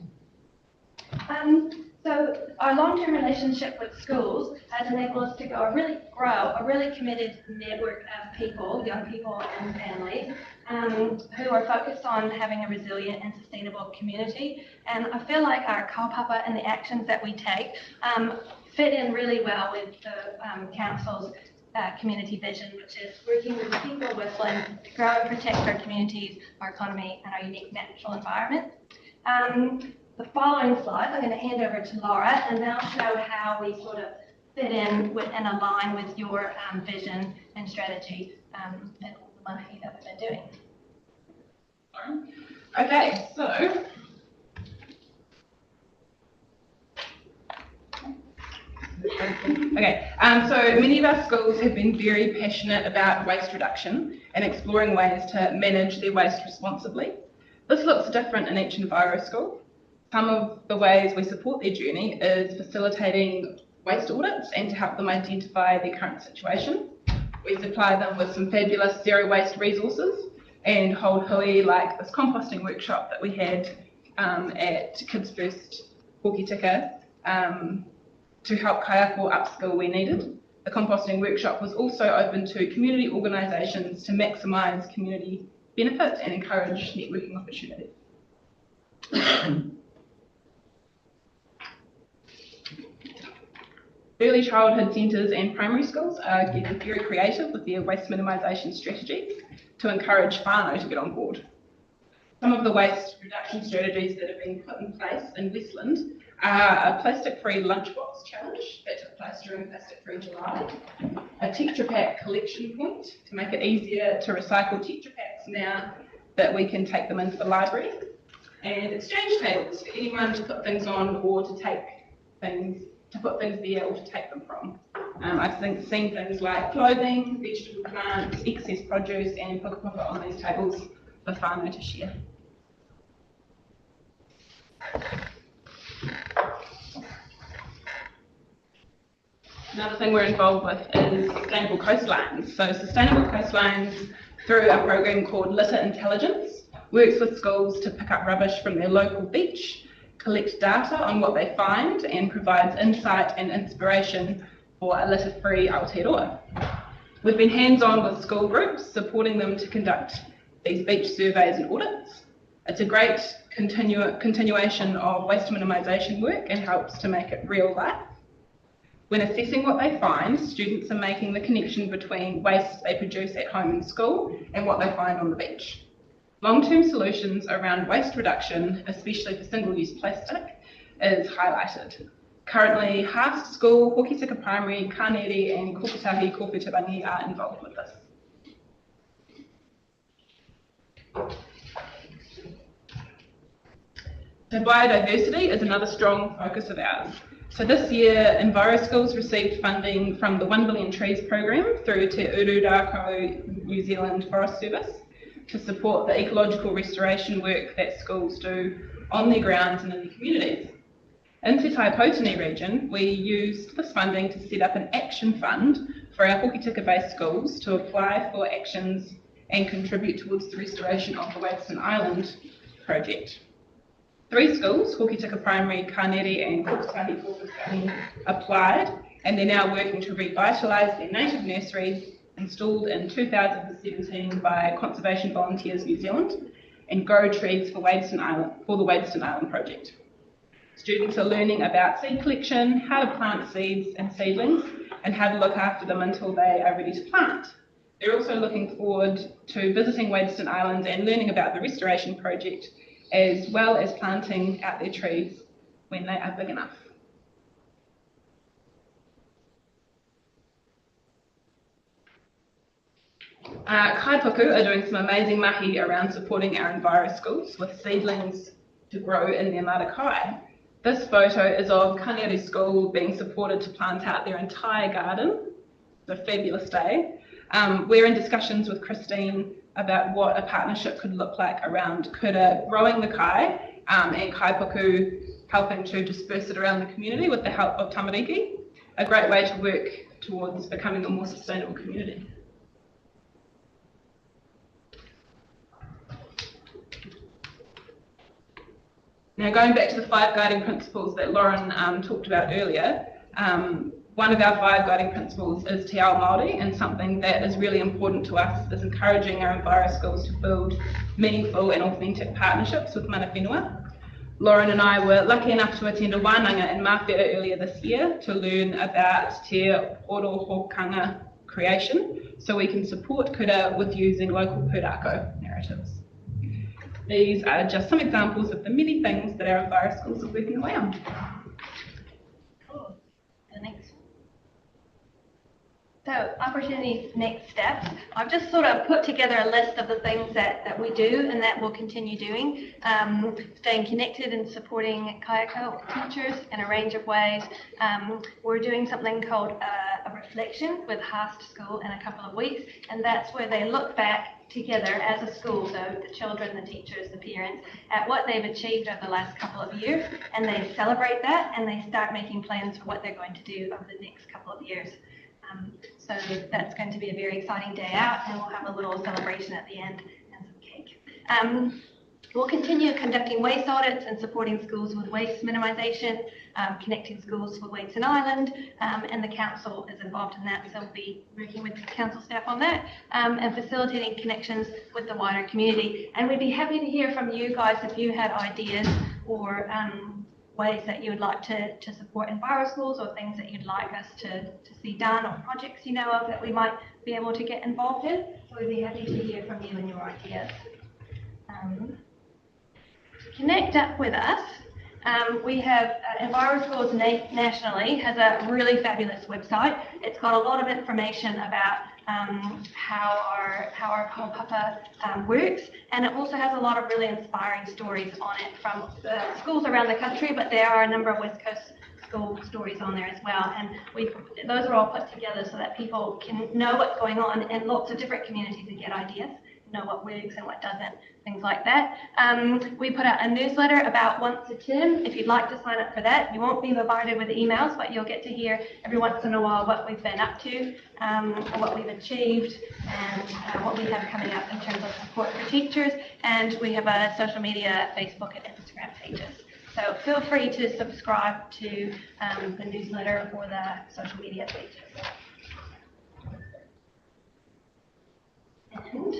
So our long-term relationship with schools has enabled us to grow a really committed network of people, young people and families, who are focused on having a resilient and sustainable community. And I feel like our kaupapa and the actions that we take fit in really well with the council's community vision, which is working with people of Whistland to grow and protect our communities, our economy, and our unique natural environment. The following slides, I'm going to hand over to Laura, and they'll show how we sort of fit in with and align with your vision and strategy and all the money that we've been doing. Okay, so so many of our schools have been very passionate about waste reduction and exploring ways to manage their waste responsibly. This looks different in each Enviro school. Some of the ways we support their journey is facilitating waste audits and to help them identify their current situation. We supply them with some fabulous zero waste resources and hold hui like this composting workshop that we had at Kids First Hokitika to help kaiako upskill where needed. The composting workshop was also open to community organisations to maximise community benefits and encourage networking opportunities. Early childhood centres and primary schools are getting very creative with their waste minimisation strategies to encourage whānau to get on board. Some of the waste reduction strategies that have been put in place in Westland are a plastic-free lunchbox challenge that took place during Plastic-Free July, a Tetra Pak collection point to make it easier to recycle Tetra Paks now that we can take them into the library, and exchange tables for anyone to put things on or to take things, to put things there or to take them from. I've seen things like clothing, vegetable plants, excess produce and pukapuka on these tables for whānau to share. Another thing we're involved with is sustainable coastlines. So sustainable coastlines, through a program called Litter Intelligence, works with schools to pick up rubbish from their local beach, collect data on what they find and provides insight and inspiration for a litter-free Aotearoa. We've been hands-on with school groups, supporting them to conduct these beach surveys and audits. It's a great continuation of waste minimisation work and helps to make it real life. When assessing what they find, students are making the connection between waste they produce at home and school and what they find on the beach. Long-term solutions around waste reduction, especially for single-use plastic, is highlighted. Currently, Haast School, Hokitika Primary, Kāneri and Kokatahi Kōwhiturangi are involved with this. So biodiversity is another strong focus of ours. So this year, Enviro Schools received funding from the 1 Billion Trees program through Te Ururako New Zealand Forest Service to support the ecological restoration work that schools do on their grounds and in their communities. In Te Taipōtini region, we used this funding to set up an action fund for our Hokitika-based schools to apply for actions and contribute towards the restoration of the Wadstone Island project. 3 schools, Hokitika Primary, Kāneri and Kokatahi Kōwhiturangi, applied, and they're now working to revitalise their native nurseries installed in 2017 by Conservation Volunteers New Zealand and grow trees for the Wadstone Island project. Students are learning about seed collection, how to plant seeds and seedlings, and how to look after them until they are ready to plant. They're also looking forward to visiting Wadstone Island and learning about the restoration project, as well as planting out their trees when they are big enough. Kaipuku are doing some amazing mahi around supporting our Enviro schools with seedlings to grow in their marakai. This photo is of Kāneri School being supported to plant out their entire garden. It's a fabulous day. We're in discussions with Christine about what a partnership could look like around kura growing the kai and Kaipuku helping to disperse it around the community with the help of tamariki, a great way to work towards becoming a more sustainable community. Now, going back to the 5 guiding principles that Lauren talked about earlier, one of our 5 guiding principles is Te Ao Māori, and something that is really important to us is encouraging our Enviro schools to build meaningful and authentic partnerships with mana whenua. Lauren and I were lucky enough to attend a wānanga in Mawhera earlier this year to learn about Te Orohokanga creation, so we can support kura with using local pūrākau narratives. These are just some examples of the many things that our Enviro schools are working away on. Cool. The next. So, opportunities, next steps. I've just sort of put together a list of the things that we do and that we'll continue doing. Staying connected and supporting kayako teachers in a range of ways. We're doing something called a reflection with Haast School in a couple of weeks, and that's where they look back together as a school, so the children, the teachers, the parents, at what they've achieved over the last couple of years, and they celebrate that and they start making plans for what they're going to do over the next couple of years. So that's going to be a very exciting day out, and we'll have a little celebration at the end and some cake. We'll continue conducting waste audits and supporting schools with waste minimisation, connecting schools with Weights and Island, and the council is involved in that, so we'll be working with council staff on that, and facilitating connections with the wider community. And we'd be happy to hear from you guys if you had ideas or ways that you would like to support Enviro schools, or things that you'd like us to see done, or projects you know of that we might be able to get involved in. So we'd be happy to hear from you and your ideas. To connect up with us, we have Enviro Schools nationally has a really fabulous website. It's got a lot of information about how our kaupapa works, and it also has a lot of really inspiring stories on it from schools around the country, but there are a number of West Coast school stories on there as well, and those are all put together so that people can know what's going on in lots of different communities and get ideas, know what works and what doesn't, things like that. We put out a newsletter about once a term. If you'd like to sign up for that, you won't be bombarded with emails, but you'll get to hear every once in a while what we've been up to, what we've achieved, and what we have coming up in terms of support for teachers. And we have a social media, Facebook and Instagram pages. So feel free to subscribe to the newsletter or the social media pages. And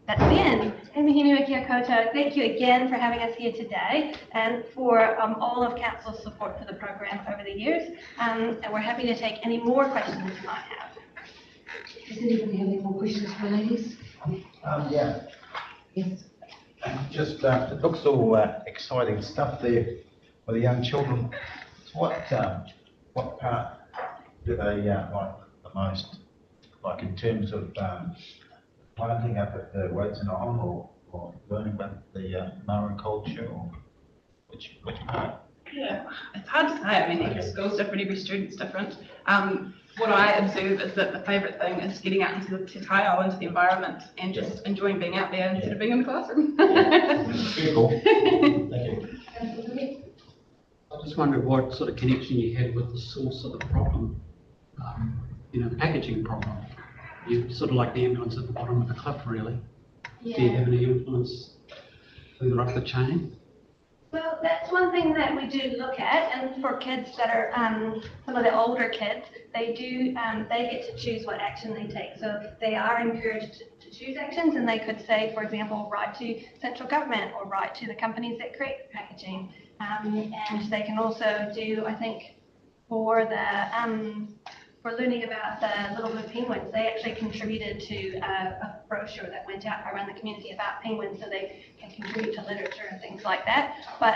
that's the end. Thank you again for having us here today, and for all of Council's support for the program over the years. And we're happy to take any more questions you might have. Does anybody have any more questions for ladies? Yeah. Yes. Just, it looks all exciting stuff there for the young children. So what part do they like the most? Like in terms of planting up at the Weights and Island, or learning about the Maori culture, or which part? Yeah, it's hard to say. I mean, every school's different, every student's different. What I observe is that the favourite thing is getting out into the te taiao, into the environment, and just enjoying being out there instead of being in the classroom. Very cool. Thank you. I just wondered what sort of connection you had with the source of the problem, the packaging problem. You're sort of like the ambulance at the bottom of the cliff, really. Yeah. Do you have any influence further up the chain? Well, that's one thing that we do look at, and for kids that are some of the older kids, they get to choose what action they take. So they are encouraged to choose actions, and they could say, for example, write to central government or write to the companies that create packaging. And they can also do, I think, for learning about the Little Blue Penguins, they actually contributed to a brochure that went out around the community about penguins, so they can contribute to literature and things like that. But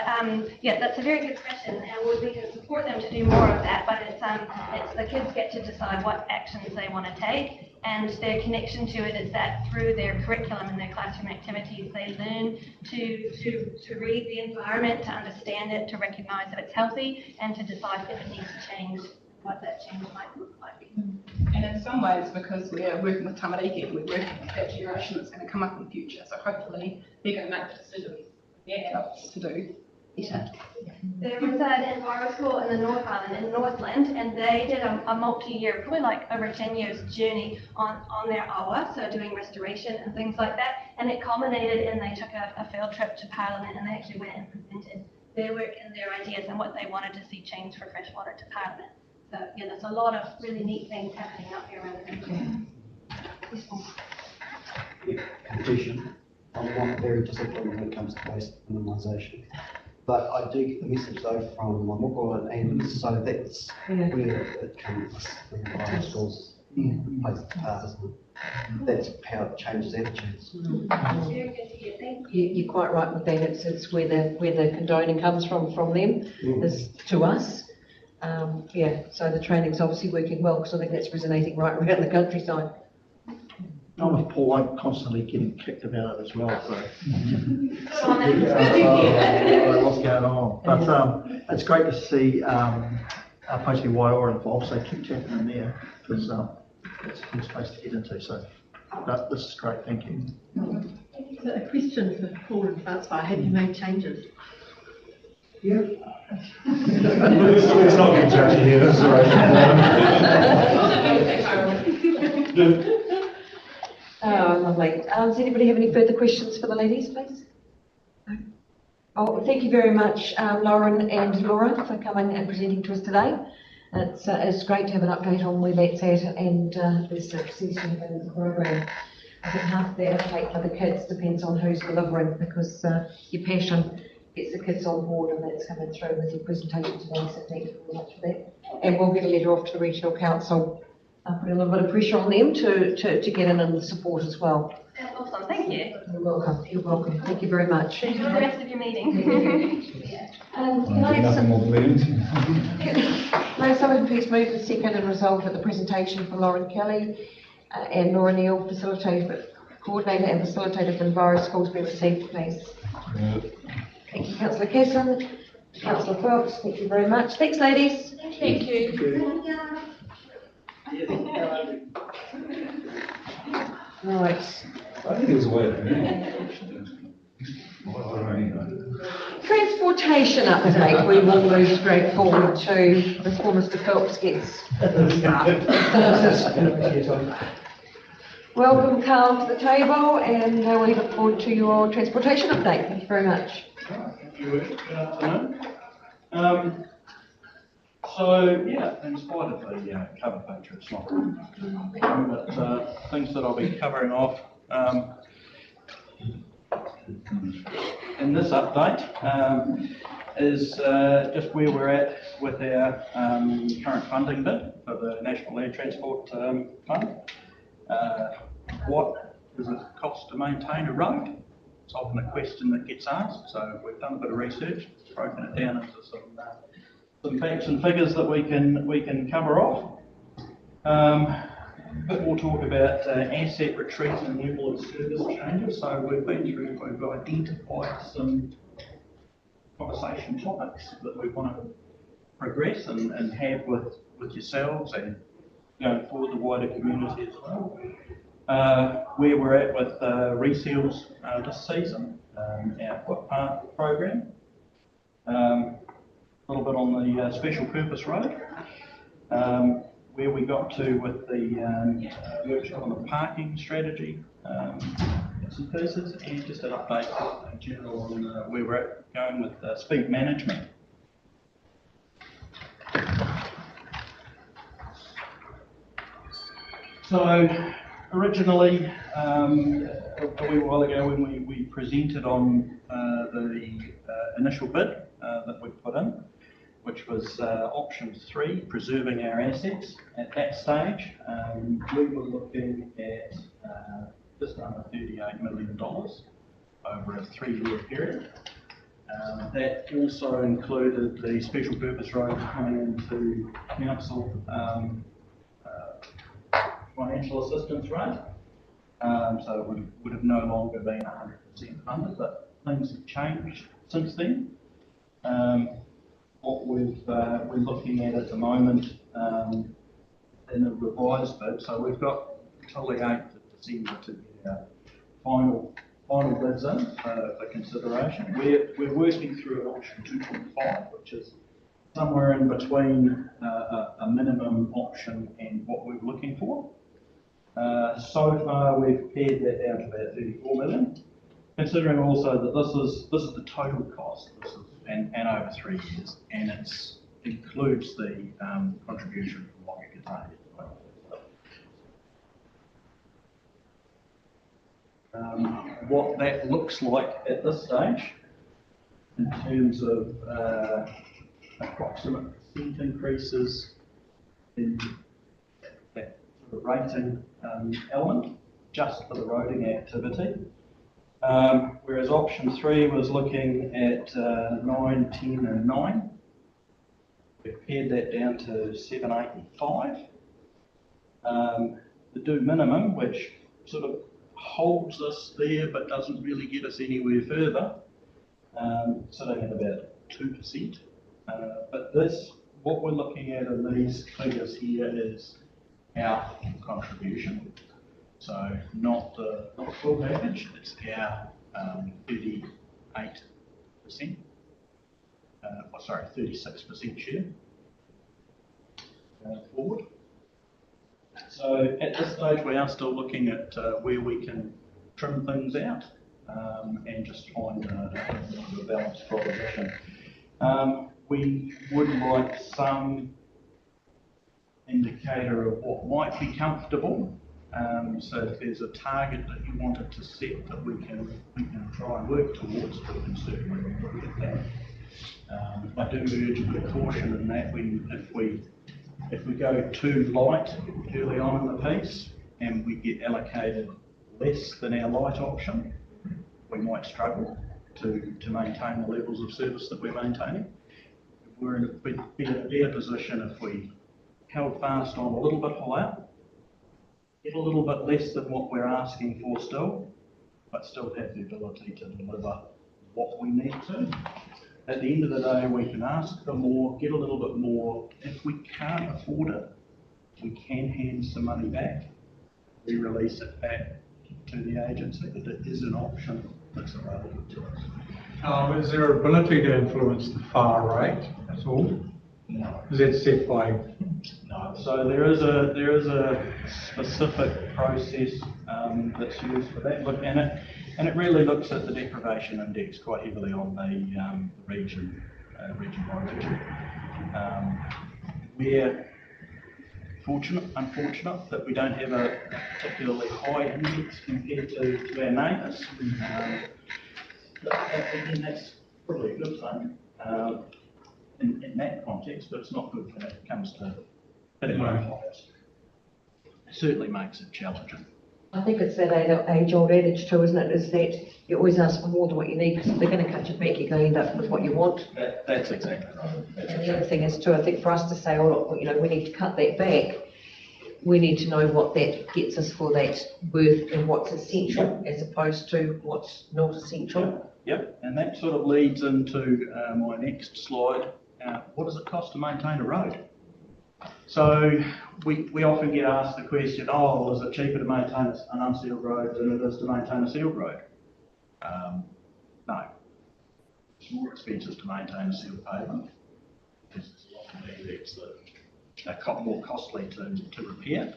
yeah, that's a very good question, and we can support them to do more of that, but it's the kids get to decide what actions they want to take, and their connection to it is that through their curriculum and their classroom activities, they learn to read the environment, to understand it, to recognise that it's healthy, and to decide if it needs to change, what that change might look like. And in some ways, because we're working with tamariki, we're working with that generation that's going to come up in the future, so hopefully they're going to make the decisions for their adults to do, There was an Enviro school in the North Island, in Northland, and they did a multi-year, probably like over 10 years journey on their awa, so doing restoration and things like that. And it culminated in they took a field trip to Parliament and they actually went and presented their work and their ideas and what they wanted to see change for freshwater to Parliament. So yeah, there's a lot of really neat things happening up here around the country. Confession, I'm not very disciplined when it comes to waste minimisation. But I do get the message though from my moko and so that's where it comes from the schools. Plays its part, isn't it? That's how it changes attitudes. Very good to hear. Thank you. You're quite right with that. It's where the condoning comes from them, is to us. So the training's obviously working well, because I think that's resonating right around the countryside. I'm with Paul, I'm constantly getting kicked about it as well, so. What's going on? But it's great to see Post Waiora involved, so keep tapping in there, because it's a good space to get into, so this is great, thank you. So a question for Paul and Francois, have you made changes? Yeah. Let's not get judgy here, this is right. Oh, lovely. Does anybody have any further questions for the ladies, please? No? Oh, thank you very much, Lauren and Laura, for coming and presenting to us today. It's great to have an update on where that's at and the success you've had in the program. I think half the uptake for the kids depends on who's delivering, because your passion gets the kids on board, and that's coming through with your presentation today, so thank you very much for that. And we'll get a letter off to the Regional Council, putting a little bit of pressure on them to get in and support as well. That's awesome. Thank you. You're welcome. You're welcome. Thank you very much. Enjoy the rest of your meeting. Can I have someone please move the second and resolve that the presentation for Lauren Kelly and Laura Neal, coordinator and facilitator for Enviro Schools, be received, please. Thank you, Councillor Casson. Councillor Phelps, thank you very much. Thanks, ladies. Thank you. Right. I think there's a way of Transportation update. We will move straight forward to before Mr. Phelps gets started. Welcome, Carl, to the table, and we look forward to your transportation update. Thank you very much. Thank you, good afternoon. So, yeah, in spite of the cover picture, it's not but things that I'll be covering off in this update is just where we're at with our current funding bid for the National Land Transport Fund. What does it cost to maintain a road? It's often a question that gets asked, so we've done a bit of research, broken it down into some facts and figures that we can cover off. But we'll talk about asset retreat and level of service changes. So we've identified some conversation topics that we want to progress and have with yourselves and going forward the wider community as well. Where we're at with reseals this season, our footpath program. A little bit on the special purpose road, where we got to with the workshop on the parking strategy, some pieces, and just an update in general on where we're at going with speed management. So originally, a wee while ago when we presented on the initial bid that we put in, which was option 3, preserving our assets. At that stage, we were looking at just under $38 million over a 3-year period. That also included the special purpose road coming into council financial assistance rate. So it would have no longer been 100% funded, but things have changed since then. What we're looking at the moment in a revised bid, so we've got until the 8th of December to get our final final bids in for consideration. We're working through an option 2.5, which is somewhere in between a minimum option and what we're looking for. So far, we've pared that down to about 34 million, considering also that this is the total cost, and over 3 years, and it includes the contribution from Waka Kotahi. What that looks like at this stage, in terms of approximate percent increases in that sort of rating element, just for the roading activity. Whereas option 3 was looking at 9, 10 and 9. We've pared that down to 7, 8 and 5. The do minimum, which sort of holds us there but doesn't really get us anywhere further, sitting at about 2%. But what we're looking at in these figures here is our contribution. So not the full package, it's our 38%, 36% share forward. So at this stage, we are still looking at where we can trim things out and just find a balanced proposition. We would like some indicator of what might be comfortable. So if there's a target that you wanted to set that we can try and work towards, we can certainly look at that. I do urge a bit of caution in that if we go too light early on in the piece and we get allocated less than our light option, we might struggle to maintain the levels of service that we're maintaining. We'd be in a better position if we held fast on a little bit higher, get a little bit less than what we're asking for still, but still have the ability to deliver what we need to. At the end of the day, we can ask for more, get a little bit more. If we can't afford it, we can hand some money back. We release it back to the agency, but it is an option that's available to us. Is there ability to influence the far rate at all? No. Is that set by? No. So there is a specific process that's used for that. Look, and it really looks at the deprivation index quite heavily on the region by region. We're unfortunate that we don't have a particularly high index compared to our neighbours. Again, that's probably a good thing in that context, but it's not good when it comes to hitting our highest. It certainly makes it challenging. I think it's that age-old adage too, isn't it, is that you always ask for more than what you need, because if they're going to cut you back, you're going to end up with what you want. That's exactly right. And the other thing is too, I think for us to say, oh, look, we need to cut that back, we need to know what that gets us for that worth and what's essential as opposed to what's not essential. Yep, and that sort of leads into my next slide. What does it cost to maintain a road? So we often get asked the question, oh, well, is it cheaper to maintain an unsealed road than it is to maintain a sealed road? No. It's more expensive to maintain a sealed pavement because there's a lot of defects that are more costly to repair.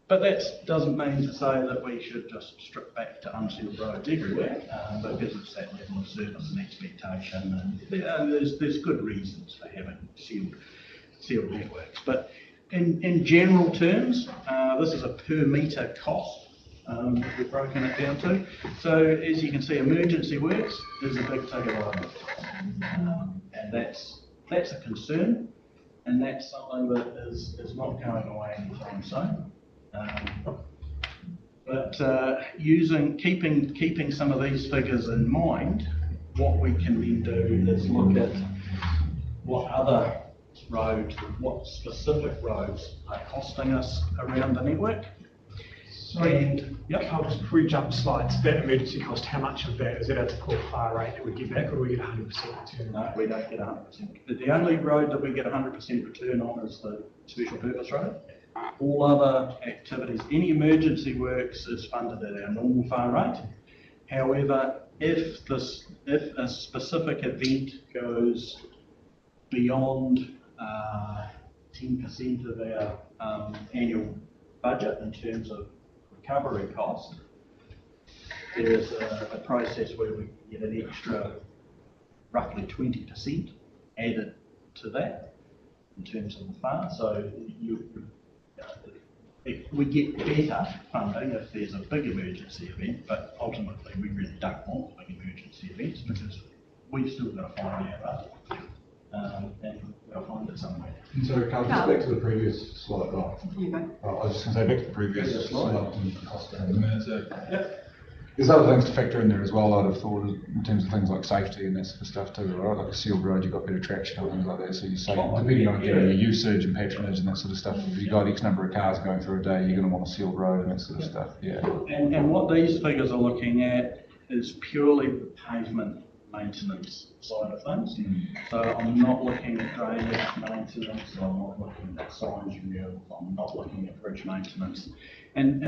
But that doesn't mean to say that we should just strip back to unsealed roads everywhere, because it's that level of service and expectation, and there's good reasons for having sealed networks. But in general terms, this is a per metre cost that we've broken it down to. So as you can see, emergency works is a big ticket item, and that's a concern, and that's something that is not going away anytime soon. But keeping some of these figures in mind, what we can then do is look at what other roads, what specific roads are costing us around the network. Sorry, Carl, just before we jump slides, that emergency cost, how much of that is that a typical fire rate that we get back, or do we get 100% return? No, we don't get 100%. The only road that we get 100% return on is the special purpose road. All other activities, any emergency works is funded at our normal fund rate. However, if a specific event goes beyond 10% of our annual budget in terms of recovery cost, there is a process where we get an extra roughly 20% added to that in terms of the fund. So we get better funding if there's a big emergency event, but ultimately we really don't want big emergency events because we've still got to find out and we've got to find it somewhere. And so, Carl, just back to the previous slide. Oh, You go. I was just going to say back to the previous slide. Yep. There's other things to factor in there as well, I'd have thought, in terms of things like safety and that sort of stuff too, right? Like a sealed road, you've got better traction and things like that, so you say, depending on your usage and patronage and that sort of stuff, if you've got X number of cars going through a day, you're going to want a sealed road and that sort of stuff, yeah. And what these figures are looking at is purely the pavement maintenance side of things. So I'm not looking at drainage maintenance, I'm not looking at signs renewal, I'm not looking at bridge maintenance. And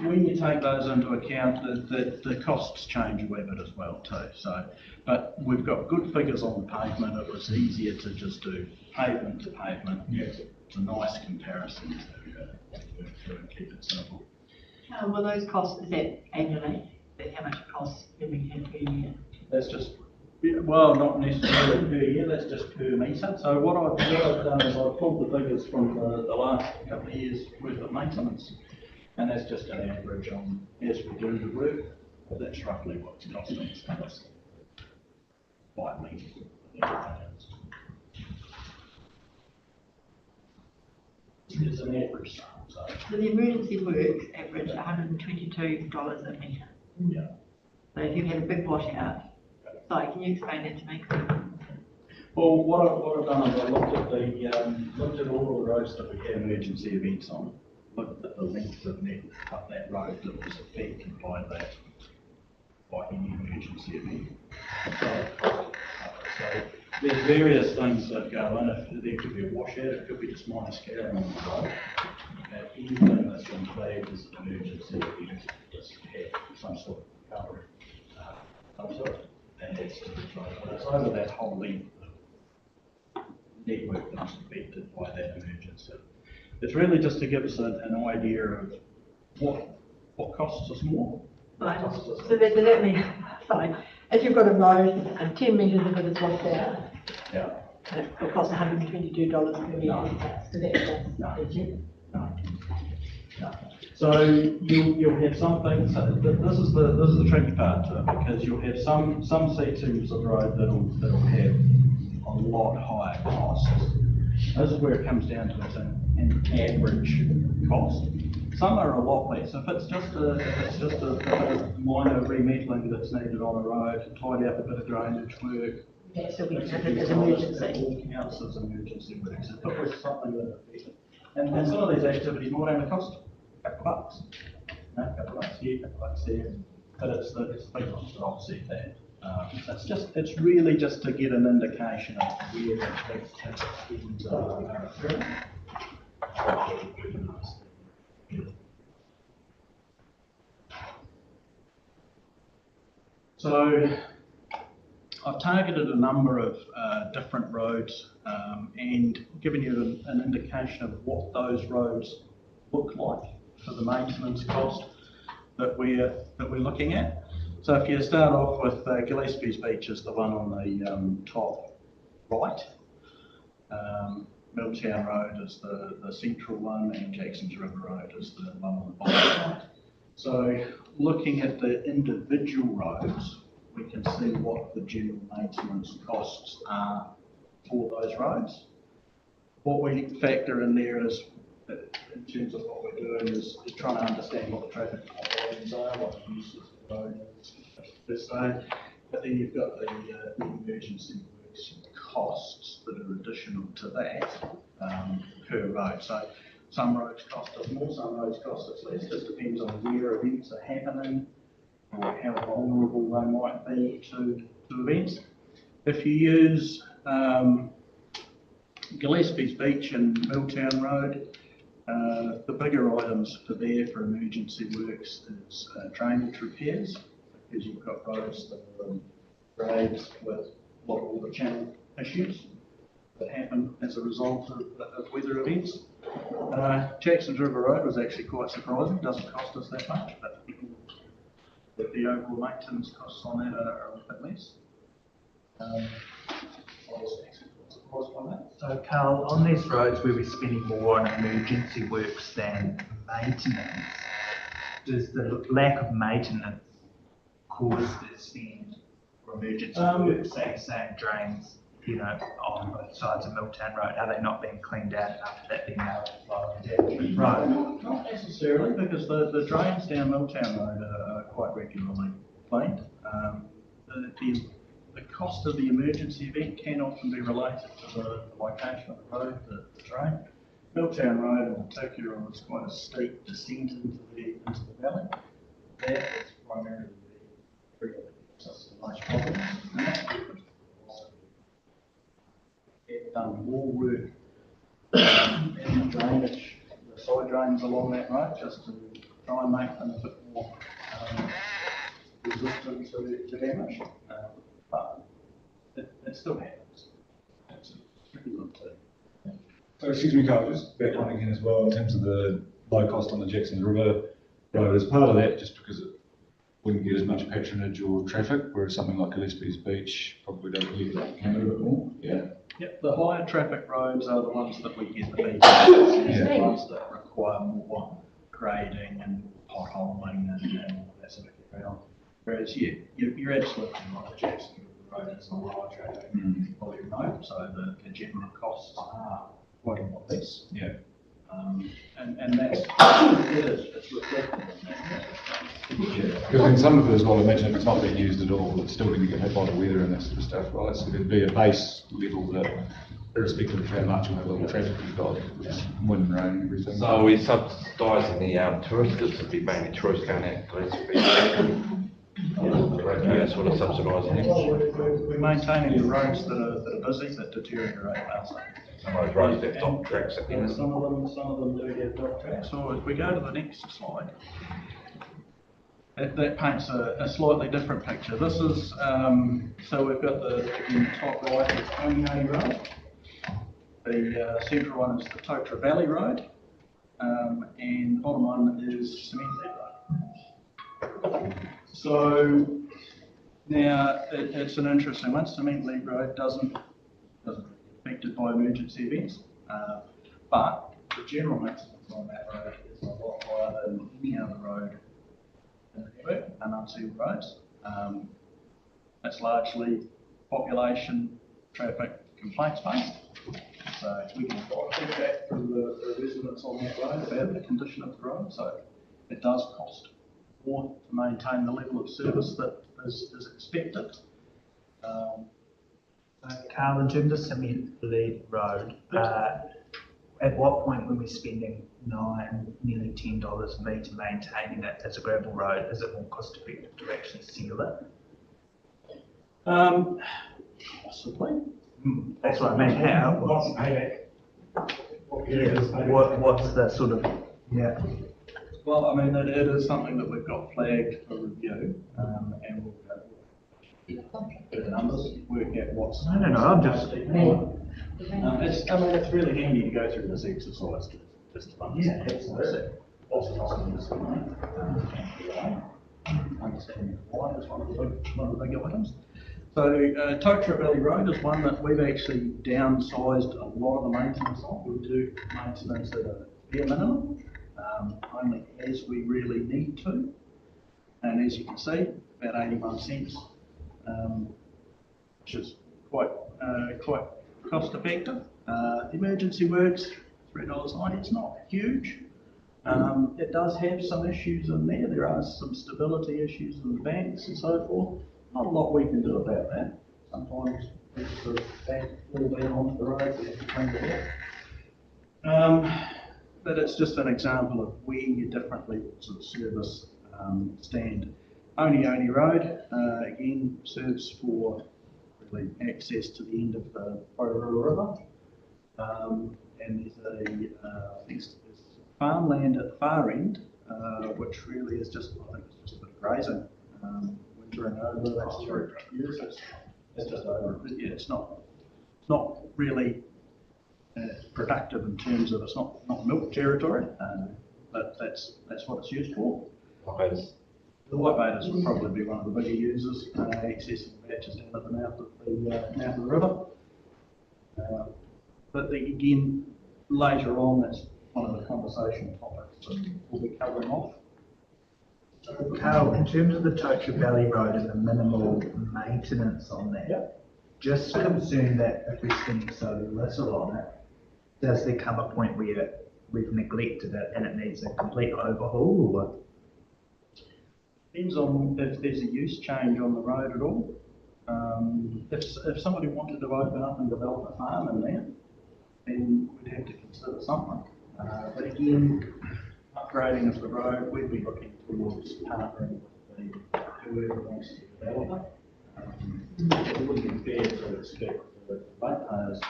when you take those into account, the costs change a wee bit as well too. So, but we've got good figures on the pavement. It was easier to just do pavement to pavement. Yeah. It's a nice comparison to keep it simple. Well, those costs, is that annually? That's how much it costs every year? That's just, well, not necessarily per year, that's just per metre. So what I've done is I've pulled the figures from the last couple of years worth of maintenance, and that's just an average on, as we do the work, that's roughly what it's costing us. 5 metres. It's an average sum. So the emergency works average $122 a metre. Yeah. So if you had a big washout, sorry, can you explain that to me? Well, what I've done is I looked at all the roads that we had emergency events on, looked at the length of that road that was affected by any emergency event. So there's various things that go in. If there could be a washout, it could be just minor scarring on the road. Anything that's been flagged as an emergency event just have some sort of recovery. And it's to the road. It's over that whole length of network that's affected by that emergency. It's really just to give us an idea of what costs us more. Right. So does that mean, sorry, if you've got a road and 10 metres of it is washed out, yeah, and it will cost $122 per metre. So that's No. So you'll have some things. This is the tricky part to it, because you'll have some sections of road that'll have a lot higher costs. This is where it comes down to an average cost. Some are a lot less. If it's just a minor remetalling that's needed on a road, tidy up a bit of drainage work. Yeah, so we counted as emergency. It all counts as emergency work. So if it was something that affected. And some of these activities might only cost a couple of bucks. A couple of bucks here, a couple of bucks there. But it's the big ones that offset that. It's really just to get an indication of where the big things are occurring. So I've targeted a number of different roads and given you an indication of what those roads look like for the maintenance cost that we're looking at. So if you start off with Gillespie's Beach is the one on the top right. Milltown Road is the central one, and Jackson's River Road is the one on the bottom right. So looking at the individual roads, we can see what the general maintenance costs are for those roads. What we factor in there is, in terms of what we're doing, is trying to understand what the traffic volumes are, what the use of the road is. But then you've got the emergency works costs that are additional to that per road. So some roads cost us more, some roads cost us less. Just depends on where events are happening or how vulnerable they might be to events. If you use Gillespie's Beach and Milltown Road, The bigger items for there for emergency works is drainage repairs, because you've got roads that are in grades with a lot of water channel issues that happen as a result of weather events. Jackson's River Road was actually quite surprising, doesn't cost us that much, but the overall maintenance costs on that are a bit less. I was actually quite surprised by that. So Carl, on these roads where we're spending more on emergency works than maintenance, does the lack of maintenance cause the spend for emergency works, say drains, you know, on both sides of Milltown Road? Are they not being cleaned out after that being damaged? Right. Not necessarily, because the drains down Milltown Road are quite regularly cleaned. The cost of the emergency event can often be related to the location of the road, the drain. Milltown Road in particular was quite a steep descent into the valley. That is primarily the area that gives us the most problems. And that's different. We've done more work in the drainage, the side drains along that road, just to try and make them a bit more resistant to damage. But it still happens. It's pretty good too. So, excuse me, Carl, just back on again as well, in terms of the low cost on the Jacksons River Road, as part of that, just because it wouldn't get as much patronage or traffic, whereas something like Gillespie's Beach probably doesn't get that a bit more. Yeah. Yep, the higher traffic roads are the ones that we get the beach, the ones that require more grading and potholing and all that sort of thing. Whereas, yeah, you're absolutely right, the Jackson River Road is a lower traffic volume road, so the general costs are quite a lot less. Yeah. And that's, it's reflected in that. Yeah, because in some of it as well, I imagine if it's not being used at all, it's still going to get hit by the weather and that sort of stuff. Well, it'd be a base level that, irrespective of how much or how little traffic you've got, it's wind, rain, and everything. So are we subsidising the tourists, because it'd be mainly tourists going out to Gillespie? Yeah, sort of subsidising them. We're maintaining the roads that are busy, that deteriorate faster. Some of those roads have dog tracks at the end. Some of them do have dog tracks. So if we go to the next slide, that paints a slightly different picture. This is, so we've got in the top right is Onionay Road. The central one is the Totra Valley Road. And the bottom one is Cement Lead Road. So now it's an interesting one. Cement Lead Road doesn't get affected by emergency events, but the general maintenance on that road is a lot higher than any other road in the network and unsealed roads. It's largely population traffic complaints based. So we can get feedback from the residents on that road about the condition of the road. So it does cost more to maintain the level of service that is expected. Carl, in terms of Cement Lead Road, at what point when we're spending nearly $10 a metre maintaining it as a gravel road, is it more cost effective to actually seal it? Possibly. That's what I mean. How? What's the payback? What's the sort of, yeah. Well, I mean, it is something that we've got flagged for review, and we'll go through the numbers, work out what's. I don't know, I'm just. It's really handy to go through this exercise just to understand what's costing us money. Understanding why is one of the big items. So Totra Valley Road is one that we've actually downsized a lot of the maintenance on. We do maintenance at a bare minimum, only as we really need to. And as you can see, about 81 cents, which is quite cost effective. The emergency works, $3.90, it's not huge. It does have some issues in there. There are some stability issues in the banks and so forth. Not a lot we can do about that. Sometimes if the bank fall down onto the road, we have to clean it up. But it's just an example of where your different levels of service stand. Onionay Road, again, serves for really access to the end of the Porirua River. And there's I think there's farmland at the far end, which really is just, I think it's just a bit of grazing. Wintering over, that's 3 years, it's just over, yeah, it's not really productive in terms of, it's not milk territory, but that's what it's used for. The white vaters would probably be one of the bigger users, accessing patches down at the mouth of the river. But again, later on, that's one of the conversation topics that we'll be covering off. So, Carl, in terms of the Tocha Valley Road and the minimal maintenance on that, just concerned that if we're spending so little on it, does there come a point where we've neglected it and it needs a complete overhaul, or? Depends on if there's a use change on the road at all. If somebody wanted to open up and develop a farm in there, then we'd have to consider something. But again, upgrading of the road, we'd be looking towards partnering with whoever wants to develop it. It wouldn't be fair to expect the ratepayers to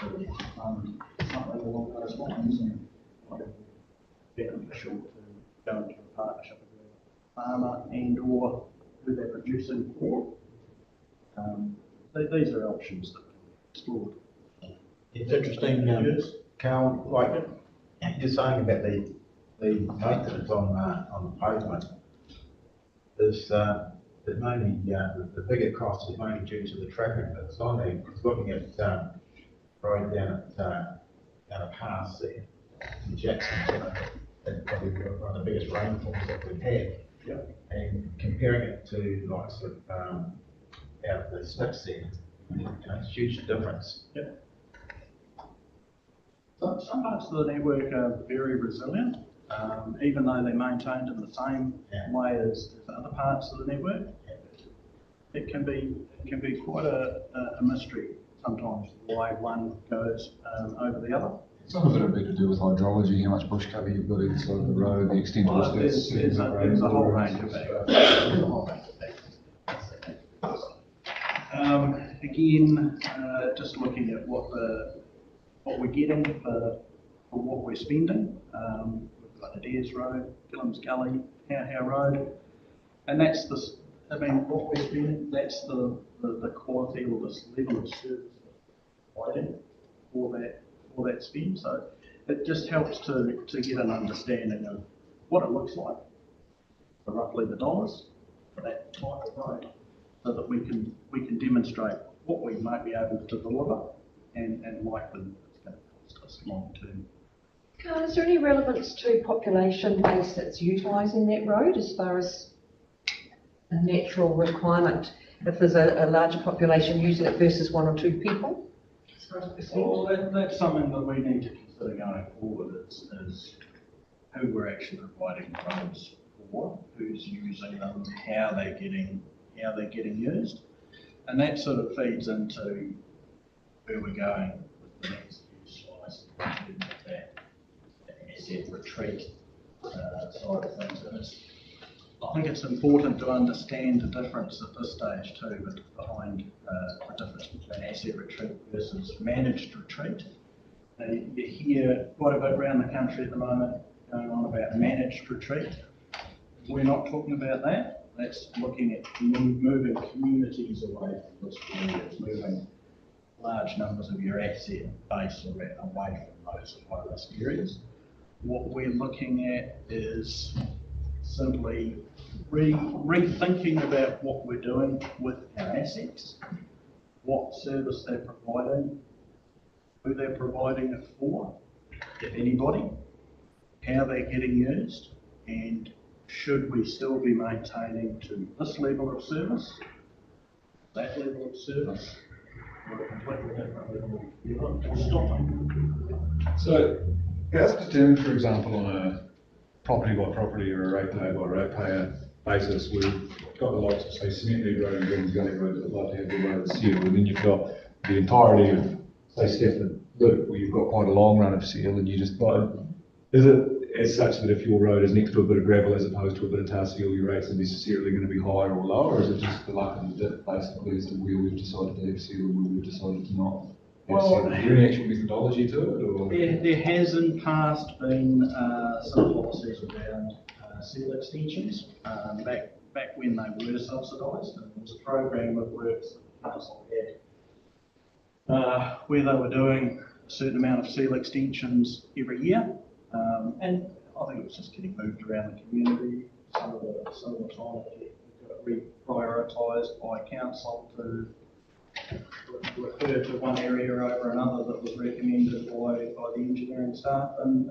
fund something along those lines, and it would be beneficial to go into a partnership with a farmer and or who they're producing for. These are options that can be explored. It's interesting, Carl, like you're saying about the maintenance on the pavement. There's mainly the bigger cost is mainly due to the traffic that's on there. It's looking at right down a pass there in Jackson, that's probably one of the biggest rainfalls that we've had. Yep. And comparing it to like sort of out of the sticks there, it's a huge difference. Yep. Some parts of the network are very resilient, even though they're maintained in the same way as other parts of the network. It can be quite a mystery sometimes why one goes over the other. Some of it would be to do with hydrology, how much bush cover you've got inside of the road, the extent to which There's a whole range of factors. Again, just looking at what we're getting for what we're spending. We've got Adair's Road, Gillam's Gully, How Road, and that's what we're spending. That's the quality or the level of service provided for that spend. So it just helps to get an understanding of what it looks like for roughly the dollars for that type of road, so that we can demonstrate what we might be able to deliver and likely it's going to cost us long term. Carl, is there any relevance to population base that's utilising that road as far as a natural requirement? If there's a larger population using it versus one or two people? Well, that's something that we need to consider going forward is who we're actually providing roads for, who's using them, how they're getting used, and that sort of feeds into where we're going with the next few slides in terms of that asset retreat side of things. And I think it's important to understand the difference at this stage too, but behind the difference between asset retreat versus managed retreat. You hear quite a bit around the country at the moment going on about managed retreat. We're not talking about that. That's looking at moving communities away from this area. It's moving large numbers of your asset base away from those high-risk areas. What we're looking at is simply rethinking about what we're doing with our assets, what service they're providing, who they're providing it for, if anybody, how they're getting used, and should we still be maintaining to this level of service, that level of service, or a completely different level of stopping. So, how's it determined, for example, on a property by property or a ratepayer by ratepayer basis? We've got the likes of, say, Cement League Road and Gillam's Gully Road that would like to have the road seal, and then you've got the entirety of, say, Stepford Loop, where you've got quite a long run of seal, and you just, is it as such that if your road is next to a bit of gravel as opposed to a bit of tar seal, your rates are necessarily going to be higher or lower, or is it just the luck of the dip basically as to where we've decided to have seal and where we've decided to not Well, is there any actual methodology to it, or? There has in the past been some policies around seal extensions, back when they were subsidised, and there was a program of works that the council had where they were doing a certain amount of seal extensions every year, and I think it was just getting moved around the community. Some of the time it got reprioritised by council to refer to one area over another that was recommended by the engineering staff, and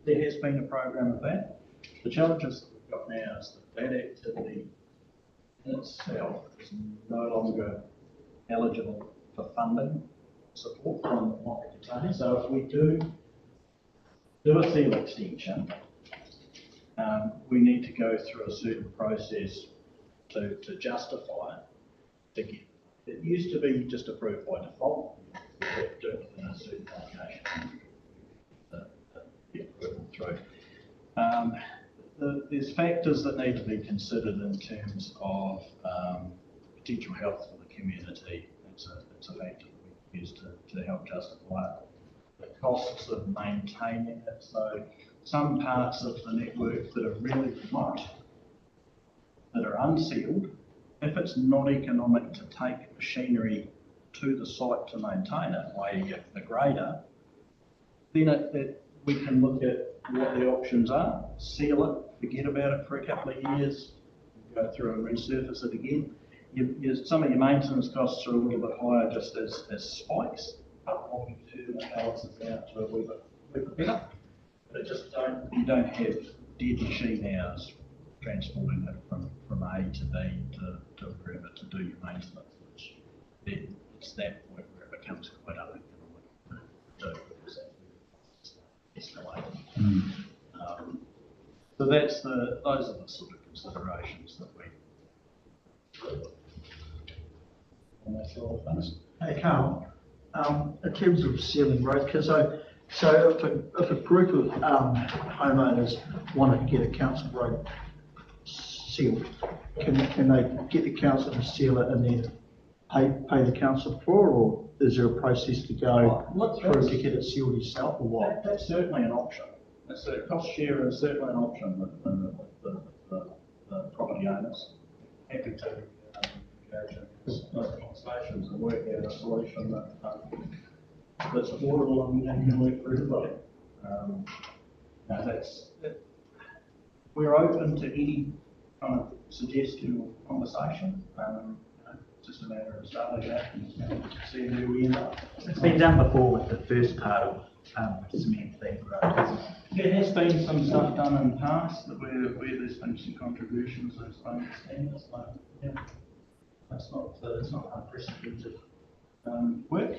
there has been a program of that. The challenges that we've got now is that activity in itself is no longer eligible for funding support from the Māori Container. So if we do a seal extension, we need to go through a certain process to justify it to get. It used to be just approved by default. We have to do it within a certain location. Through. There's factors that need to be considered in terms of potential health for the community. It's a factor that we use to help justify it. The costs of maintaining it. So some parts of the network that are really remote, that are unsealed, if it's not economic to take machinery to the site to maintain it, i.e. a grader, then we can look at what the options are, seal it, forget about it for a couple of years, go through and resurface it again. Some of your maintenance costs are a little bit higher just as spikes, but long term it balances out to a wee bit better. But you don't have dead machine hours transporting it from A to B to wherever to do your maintenance, which it's that point where it becomes quite uneconomic to do. Escalating. So those are the sort of considerations that we. And that's all I've finished. Hey Carl, in terms of sealing roads, so if a group of homeowners want to get a council road sealed, can they get the council to seal it and then pay the council for, or is there a process to go through to get it sealed yourself, or what? That's certainly an option. A cost share is certainly an option with the property owners. Happy to engage in those conversations and work out a solution that's affordable and can work for everybody. We're open to any kind of suggestion or conversation. It's just a matter of starting that and seeing where we end up. It's been done before with the first part of cement thing, right? There has been some stuff done in the past where there's been some contributions, as I understand it. So, yeah, it's not unprecedented work.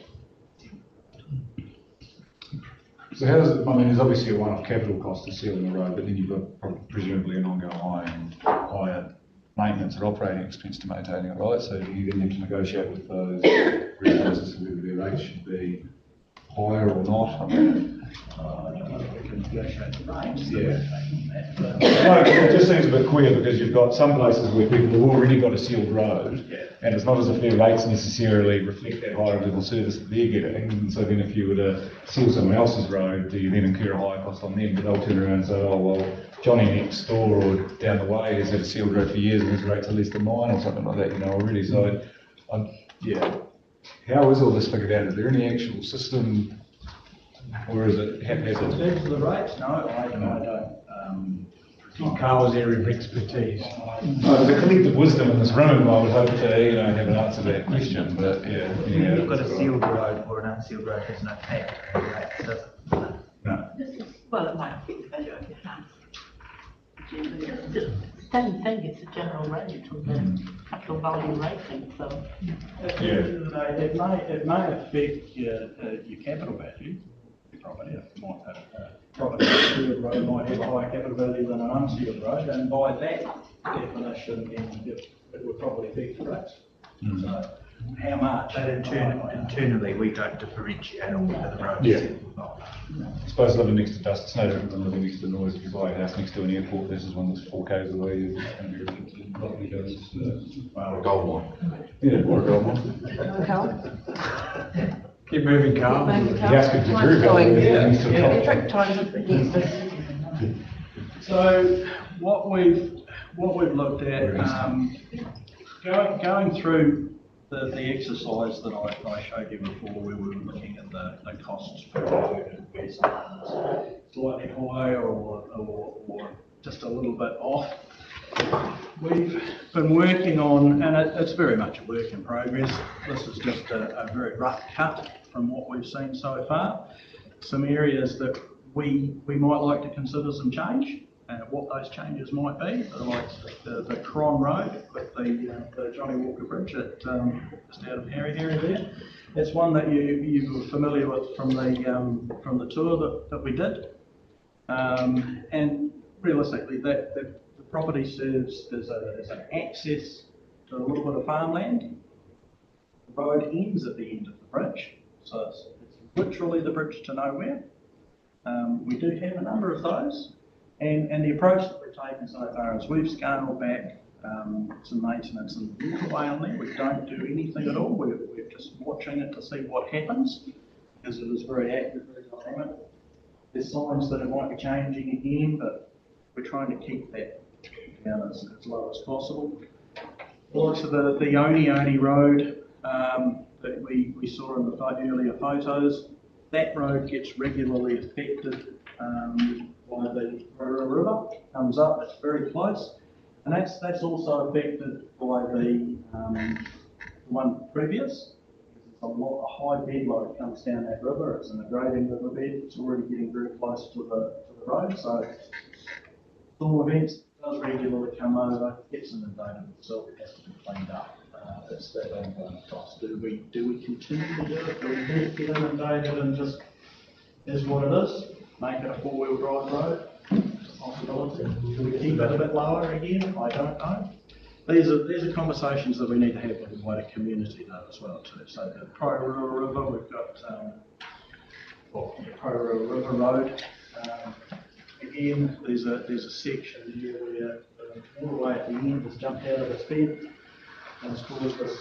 So how does it, I mean, there's obviously a one-off capital cost to sealing the road, but then you've got presumably an ongoing higher maintenance and operating expense to maintaining it, right? So do you then need to negotiate with those retailers whether their rates should be higher or not? I mean, I don't know if we can negotiate the rates. Yeah. No, it just seems a bit queer because you've got some places where people have already got a sealed road, and it's not as if their rates necessarily reflect that higher level service that they're getting. And so then if you were to seal someone else's road, do you then incur a higher cost on them? But they'll turn around and say, oh, well, Johnny next door or down the way has had a sealed road for years and his rates are less than mine or something like that, you know, already. So, yeah. How is all this figured out? Is there any actual system, or is it haphazard? In terms of the rates, no, I don't. Carl's area of expertise. There's a collective wisdom in this room. I would hope to, have an answer to that question. But yeah, You've got a sealed road or an unsealed road has no tax rate, does it? No. Well, it might affect the value of your house. It's the same thing, it's a general rate or the capital value rating, so. At the end of the day, it may affect your capital value, your property. Property sealed road might have a higher capital value than an unsealed road, and by that definition, it would probably affect the rates. So, how much? But internally, we don't differentiate on whether the road Yeah. is sealed or not. I suppose living next to dust, it's no different than living next to noise. If you buy a house next to an airport, this is one that's 4 k's away. It's going to be probably goes a gold one. Yeah, or a gold one. Carl? Keep moving, Carl. Moving, Carl. Yes, good to Time's move. going. Yeah. Patrick, time's up against us. So what we've looked at, going through the exercise that I showed you before, where we were looking at the costs per word, where something slightly higher or just a little bit off. We've been working on, and it's very much a work in progress. This is just a very rough cut from what we've seen so far. Some areas that we might like to consider some change, and what those changes might be, like the Cron Road with the Johnny Walker Bridge at just out of Harry there. It's one that you were familiar with from the tour that we did, and realistically, the property serves as an access to a little bit of farmland. The road ends at the end of the bridge, so it's literally the bridge to nowhere. We do have a number of those, and the approach that we've taken so far is we've scaled back some maintenance and waterway on there. We don't do anything at all. We're just watching it to see what happens, because it is very active, very dynamic. There's signs that it might be changing again, but we're trying to keep that down as low as possible. Also, the Oni Road that we saw in the earlier photos, that road gets regularly affected by the Ruru River. Comes up, it's very close, and that's also affected by the one previous. There's a high bed load comes down that river. It's in a grading riverbed. It's already getting very close to the road, so storm events does regularly come over, gets inundated itself, it has to be cleaned up. It's that ongoing cost. Do we continue to do it? Do we let get inundated and just is what it is? Make it a four-wheel drive road? Possibility. Do we keep it a bit lower again? I don't know. These are conversations that we need to have with the wider community though as well too. So the Pro-Ruru River, we've got the Pro-Ruru River Road. Again, there's a section here where the waterway at the end has jumped out of its bed and it's caused us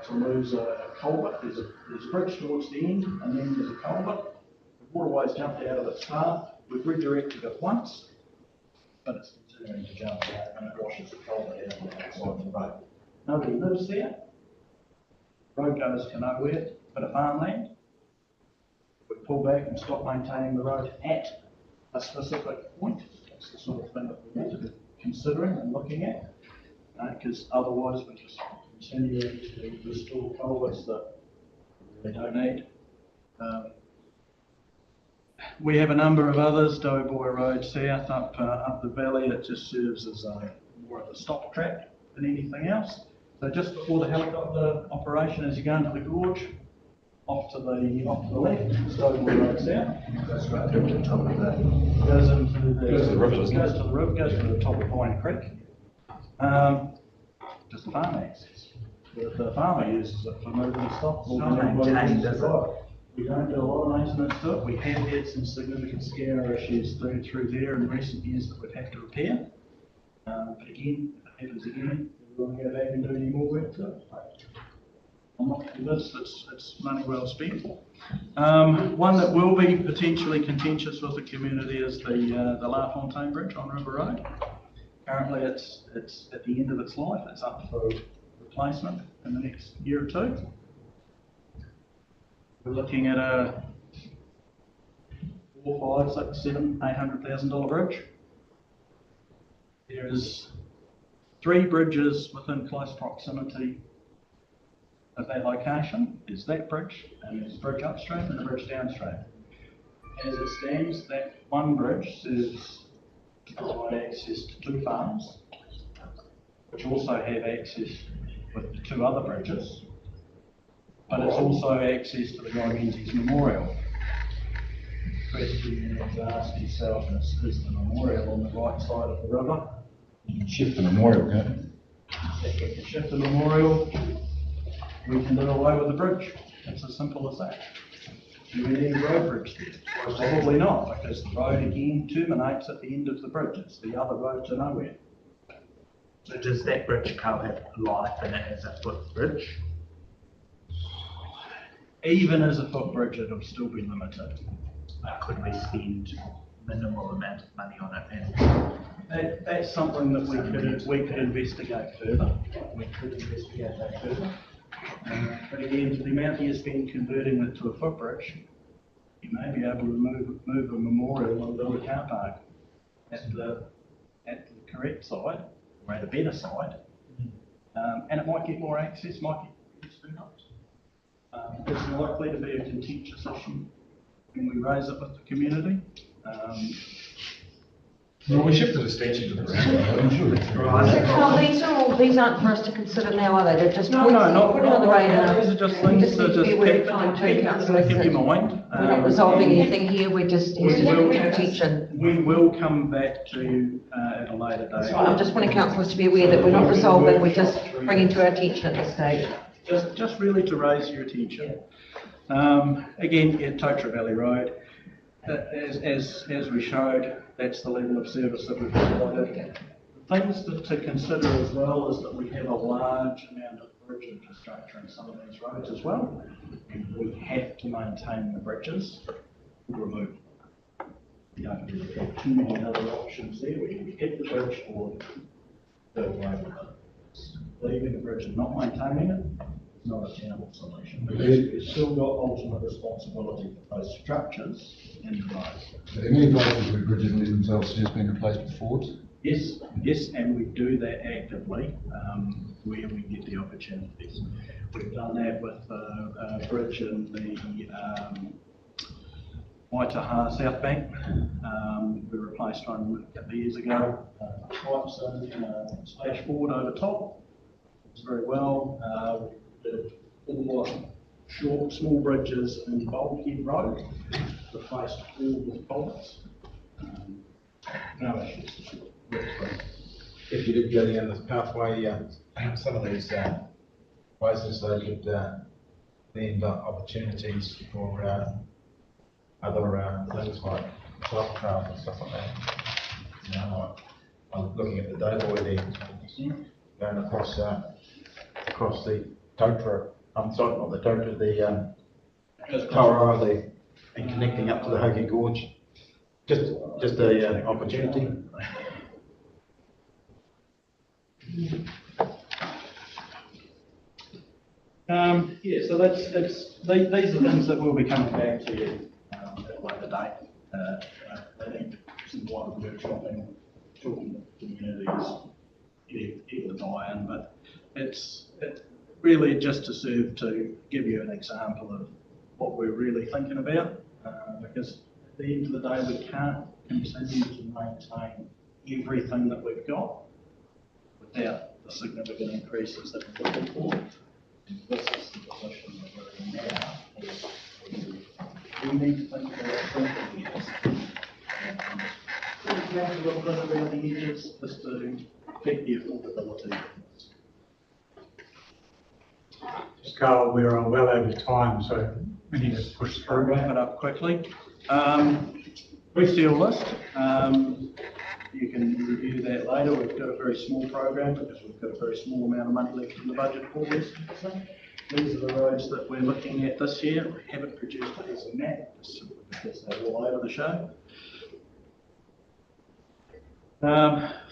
to lose a culvert. There's a bridge towards the end, and then there's a culvert. The waterway's jumped out of its path. We've redirected it once, but it's continuing to jump out and it washes the culvert out on the outside of the road. Nobody lives there. The road goes to nowhere, bit of farmland. We pull back and stop maintaining the road at a specific point. That's the sort of thing that we need to be considering and looking at, because otherwise we just continue to restore culverts that we don't need. We have a number of others. Doughboy Road South up the valley. It just serves as more of a stop track than anything else. So just before the helicopter operation, as you go into the gorge, off to the left, Doughboy Road South. Goes right to the top of that. Goes to the river, goes to the top of Pine Creek. Just farm access. The farmer uses it for moving stock. We don't do a lot of maintenance to it. We have had some significant scour issues through there in recent years that we've had to repair. But again, if it happens again, we won't go back and do any more work to it. I'm not convinced it's money well spent. One that will be potentially contentious with the community is the La Fontaine Bridge on River Road. Currently, it's at the end of its life. It's up for replacement in the next year or two. We're looking at a $400,000, $500,000, $600,000, $700,000, $800,000 bridge. There's 3 bridges within close proximity of that location. There's that bridge, and there's a bridge upstream and a bridge downstream. As it stands, that one bridge serves to provide access to 2 farms, which also have access with the 2 other bridges, but it's also access to the Guy Menzies Memorial. The question you need to ask yourself is the memorial on the right side of the river? You can shift the memorial, can't you? If we can shift the memorial, we can do away with the bridge. It's as simple as that. Do we need a road bridge there? Probably not, because the road again terminates at the end of the bridge. It's the other road to nowhere. So does that bridge have life in it as a footbridge? even as a footbridge, it'll still be limited. Could we spend minimal amount of money on it? And that's something that we could investigate further. But again, the amount you spend converting it to a footbridge, you may be able to move a memorial and build a car park at the correct side, or at a better side, and it might get more access, might get who knows. It's likely to be a contentious issue when we raise it with the community. Well, we shifted the statute to the round, I'm sure. Well, these aren't for us to consider now, are they? They're just No, points no, that you not, put it on the radar. these are just We things just need to to be just aware keep, of time too, councillors. keep in mind. We're not resolving anything here, we're just teaching. We will come back to at a later date. That's right, I'm just wanting councillors to be aware that we're not resolving, we're just bringing to our attention at this stage. Just really to raise your attention. Again, yeah, Totara Valley Road, as we showed, that's the level of service that we've provided. Things to consider as well is that we have a large amount of bridge infrastructure in some of these roads as well. And we have to maintain the bridges or remove them. We don't really have too many other options there. We can hit the bridge or do away with it. Leaving the bridge and not maintaining it is not a tenable solution. We've still got ultimate responsibility for those structures in the road. Are there many places where bridges themselves have just been replaced with fords? Yes, and we do that actively where we get the opportunities. We've done that with a bridge in the Waitaha South Bank. We replaced one a couple of years ago. Pipes in, splash forward over top. It's very well. We did 4 small bridges in Bulkhead Road, replaced all with bolts. No issues. If you did go down this pathway, some of these places they could lend opportunities for other things like cyclecraft and stuff like that. You know, I'm looking at the Dayboy there, going across the Totara. I'm sorry, not the Totara, the Tauranga there, and connecting up to the Hoki Gorge. Just a opportunity. Yeah, so these are things that we'll be coming back to you at a later date. I think some wider workshopping, talking to communities, even buy-in, but it's really just to serve to give you an example of what we're really thinking about, because at the end of the day, we can't continue to maintain everything that we've got without the significant increases that we're looking for. And this is the position that we're in now. We need to think about thinking years. We have a little bit around the edges just to affect the affordability. Carl, we're well over time, so we need to push through. Wrap it up quickly. Pre-seal list. You can review that later. We've got a very small program because we've got a very small amount of money left in the budget for this. These are the roads that we're looking at this year. We haven't produced it as a map because they're all over the show.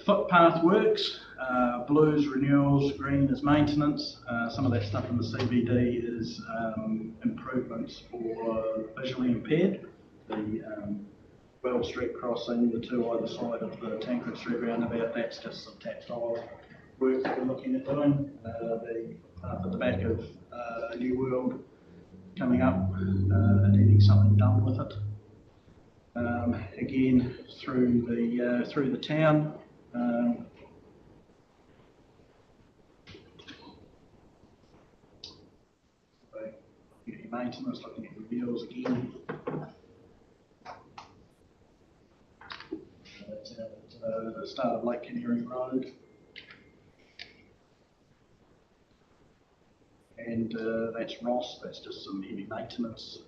Footpath works, blues renewals, green is maintenance. Some of that stuff in the CBD is improvements for visually impaired. The Well Street crossing, the 2 either side of the Tancred Street roundabout, that's just some tactile work that we're looking at doing. The path at the back of New World coming up, needing something done with it. Again, through the town. Maintenance, looking at renewals again. That's out at the start of Lake Canary Road. And that's Ross, that's just some heavy maintenance.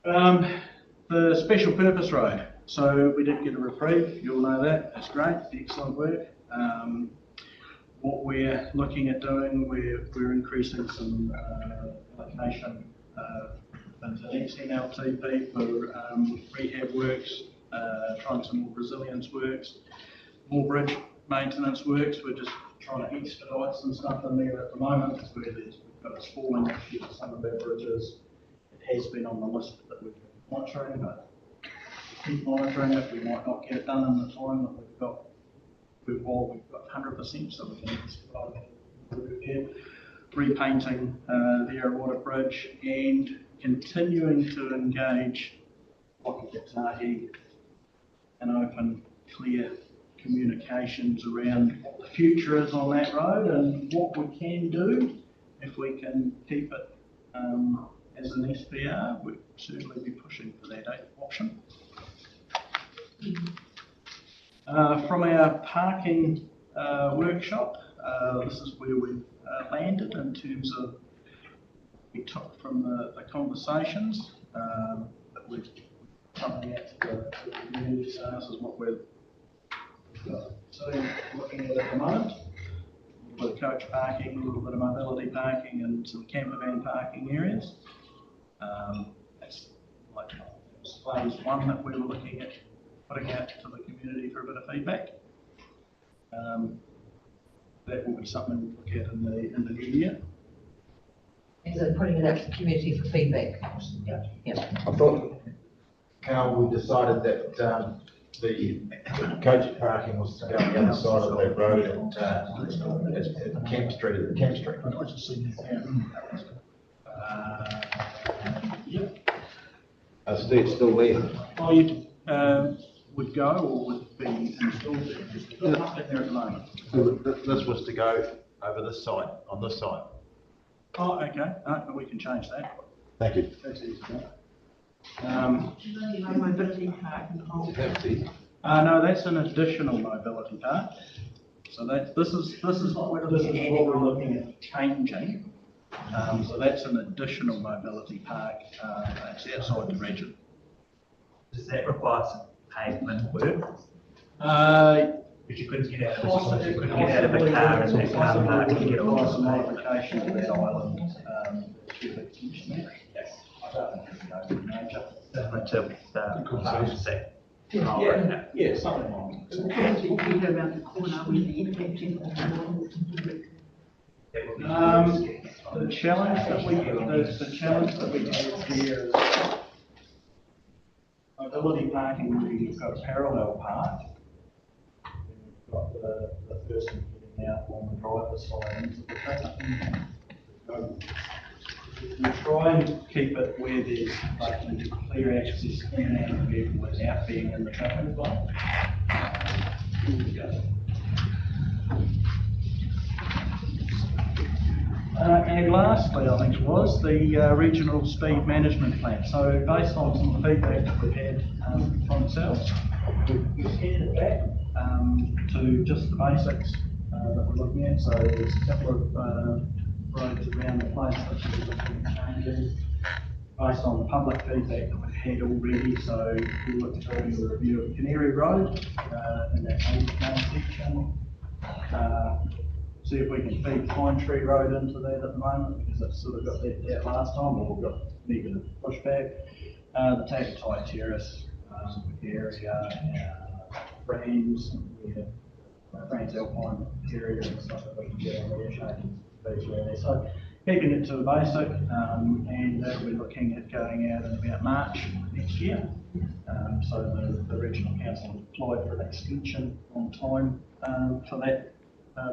The special purpose road. So we did get a reprieve, you'll know that, that's great, excellent work. what we're looking at doing, we're increasing some allocation into XNLTP for rehab works, trying some more resilience works, more bridge maintenance works. We're just trying to expedite some stuff in there at the moment where we've got a spalling issue with some of our bridges. It has been on the list that we've been monitoring, but keep monitoring it. We might not get it done in the time that we've got. We've got 100%, so we can expedite it. Repainting the Arawater Bridge and continuing to engage Whakatatahi and open, clear communications around what the future is on that road and what we can do if we can keep it as an SPR. We'd certainly be pushing for that option. From our parking workshop, this is where we've landed in terms of we took from the conversations that we're coming out to the community. So this is what we're looking at the moment. A little bit of coach parking, a little bit of mobility parking, and some camper van parking areas. That's like phase one that we were looking at putting out to the community for a bit of feedback. That will be something we'll look at in the new year. Is it putting it out to the community for feedback? Yeah. I thought, Carl, we decided that the coach parking was to go on the other side of that road at Camp Street. It's still there. Oh, you would go or would be installed there? There's nothing there at the moment. This was to go over this side, on this side. Oh, okay. No, we can change that. Thank you. That's easy. Mobility park and No, that's an additional mobility park. So this is what we're looking at changing. So that's an additional mobility park. It's outside the region. Does that require some pavement work? But you couldn't get out of the car and that car park and get Require off some the modification of that island. Yeah, something like that. around the corner with the intervention. The challenge that we have here is mobility parking. We've got a parallel path. We've got the person getting out on the driver's side into the traffic. We try and keep it where there's clear access in and out of the vehicle without being in the traffic light. Here we go. And lastly, I think it was the regional speed management plan. So based on some of the feedback that we've had from themselves, we've headed back to just the basics that we're looking at. So there's a couple of roads around the place that we're looking at changing based on the public feedback that we've had already. So we looked at doing a review of Canary Road in that main section. See if we can feed Pine Tree Road into that at the moment, because it's sort of got left out last time, or we've got negative pushback. The Takatai Terrace area, Brands, Brands Alpine area and stuff that we can get on there, changing fees around there. So keeping it to the basic, and we're looking at going out in about March next year. So the regional council applied for an extension on time for that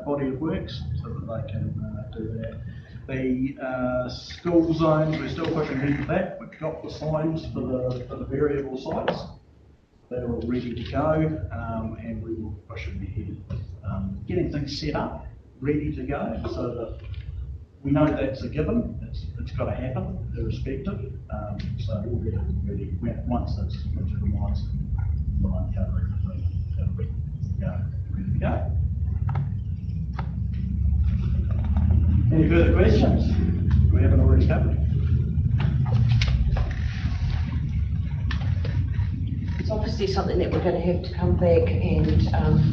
body of works, so that they can do that. The school zones, we're still pushing ahead with that. We've got the signs for the variable sites. They're all ready to go, and we will be pushing ahead. Getting things set up, ready to go, so that we know that's a given. It's got to happen, irrespective. So we'll be ready once it's legitimised, line cover everything, it'll be ready to go. Any further questions? We haven't already covered. So obviously something that we're going to have to come back and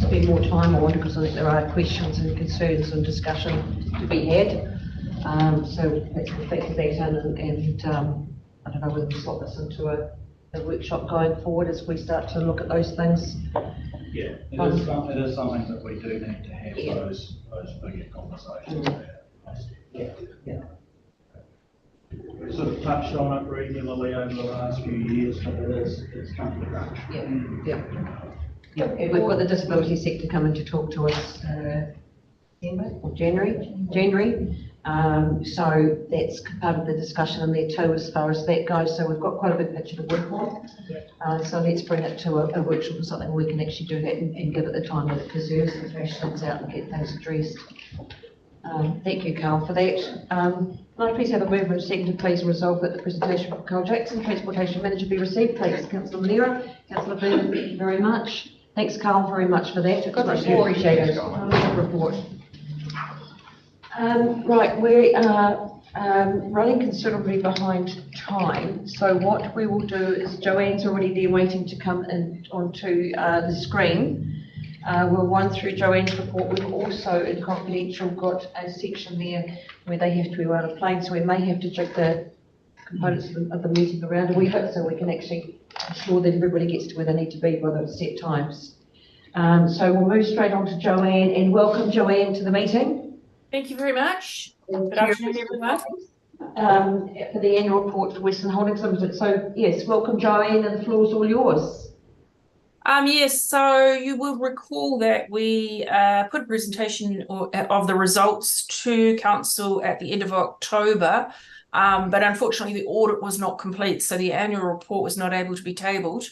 spend more time on, because I think there are questions and concerns and discussion to be had. So let's factor that in, and I don't know whether we slot this into a workshop going forward as we start to look at those things. Yeah, it is something that we do need to have those bigger conversations about. Yeah. We've sort of touched on it regularly over the last few years, but it's come to crunch. Yeah, and we've got the disability sector coming to talk to us December or January. So that's part of the discussion in there too, as far as that goes. So we've got quite a big picture to work on. So let's bring it to a workshop or something where we can actually do that and give it the time that it deserves and thrash things out and get things addressed. Thank you, Carl, for that. Can I please have a movement and second to please resolve that the presentation from Carl Jackson, Transportation Manager, be received, please. Councillor Manera, Councillor Byrne, thank you very much. Thanks, Carl, very much for that. It's much appreciated. Good report. Right, we are running considerably behind time, so what we will do is, Joanne's already there waiting to come in onto the screen. We'll run through Joanne's report. We've also, in confidential, got a section there where they have to be on a plane, so we may have to jig the components of the meeting around a wee bit so we can actually ensure that everybody gets to where they need to be by those set times. So we'll move straight on to Joanne, and welcome Joanne to the meeting. Thank you very much. Good afternoon, everyone. For the annual report for Western Holdings Limited. So yes, welcome Joanne, and the floor's all yours. Yes, so you will recall that we put a presentation of the results to council at the end of October, but unfortunately the audit was not complete, so the annual report was not able to be tabled.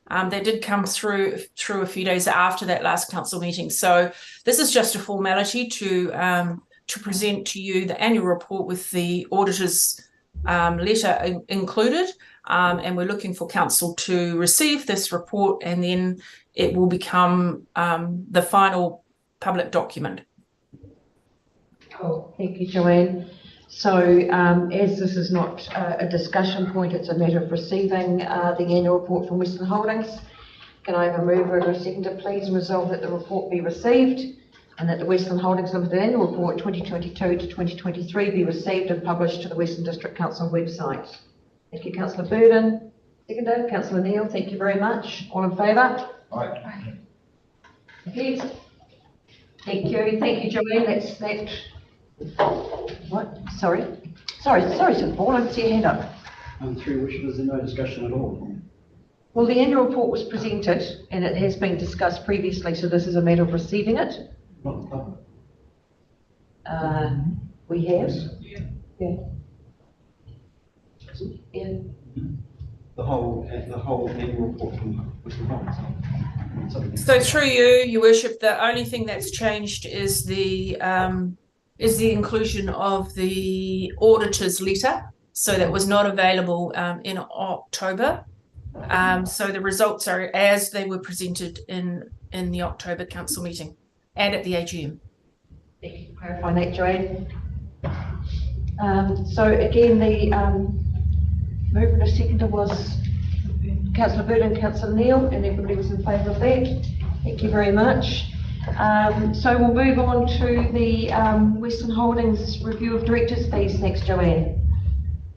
That did come through a few days after that last council meeting. So this is just a formality to present to you the annual report with the auditor's letter included. And we're looking for council to receive this report, and then it will become the final public document. Cool, thank you, Joanne. So as this is not a discussion point, it's a matter of receiving the annual report from Western Holdings. Can I have a mover and a seconder, please, resolve that the report be received and that the Western Holdings Limited Annual Report 2022 to 2023 be received and published to the Western District Council website. Thank you, Councillor Burden. Seconder, Councillor Neal, thank you very much. All in favour? Aye. Against? Thank you, Joanne. That's that. What? Sorry, Sir Paul, I didn't see your hand up. Through which was no discussion at all. Well, the annual report was presented and it has been discussed previously, so this is a matter of receiving it. We have? Yeah. Yeah. The whole annual report from Western Holdings. So through you, Your Worship, the only thing that's changed is the inclusion of the auditor's letter. So that was not available in October. So the results are as they were presented in the October council meeting and at the AGM. Thank you for clarifying that, Joanne. So again, the movement of seconder was Councillor Burden and Councillor Neal, and everybody was in favour of that. Thank you very much. So we'll move on to the Western Holdings review of directors' fees. Thanks, Joanne.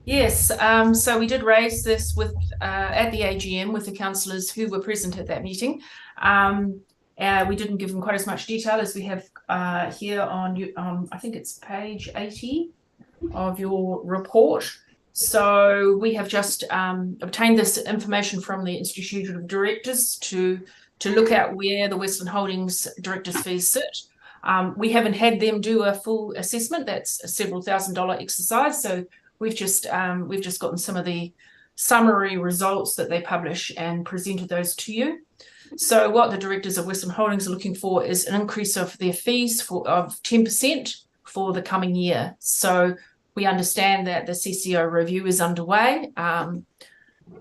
Yes, so we did raise this with at the AGM with the councillors who were present at that meeting. We didn't give them quite as much detail as we have here on I think it's page 80 of your report. So we have just obtained this information from the Institute of Directors to look at where the Western Holdings directors' fees sit. We haven't had them do a full assessment. That's a several $1,000 exercise. So we've just gotten some of the summary results that they publish and presented those to you. So what the directors of Western Holdings are looking for is an increase of their fees of 10% for the coming year. So we understand that the CCO review is underway.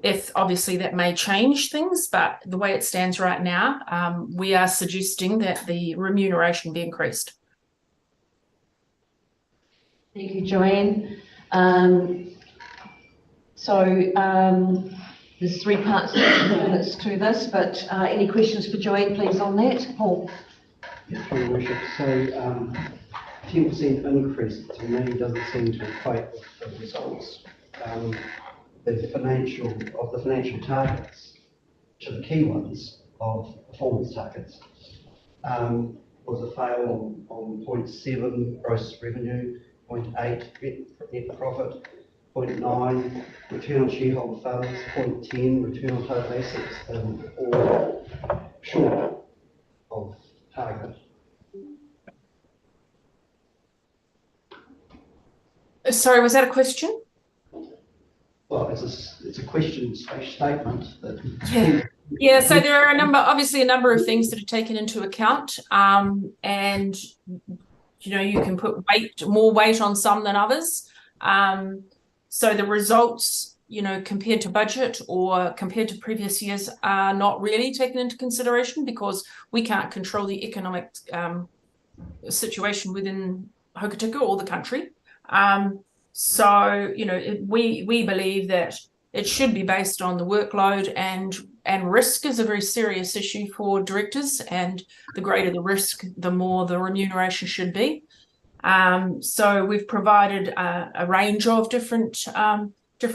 If obviously that may change things, but the way it stands right now, we are suggesting that the remuneration be increased. Thank you, Joanne. There's three parts to this, but any questions for Joanne, please, on that? Paul? Yes, Your Worship. So, 10% increase to me doesn't seem to equate with the results. The financial targets to the key ones of performance targets was a fail on 0.7 gross revenue, 0.8 net profit, 0.9 return on shareholder funds, 0.10 return on total assets, all short of target. Sorry, was that a question? Well, it's a question statement that. Yeah, so there are obviously a number of things that are taken into account, and you can put more weight on some than others. So the results, compared to budget or compared to previous years, are not really taken into consideration because we can't control the economic situation within Hokitika or the country. So we believe that it should be based on the workload, and risk is a very serious issue for directors, and the greater the risk, the more the remuneration should be. So we've provided a range of different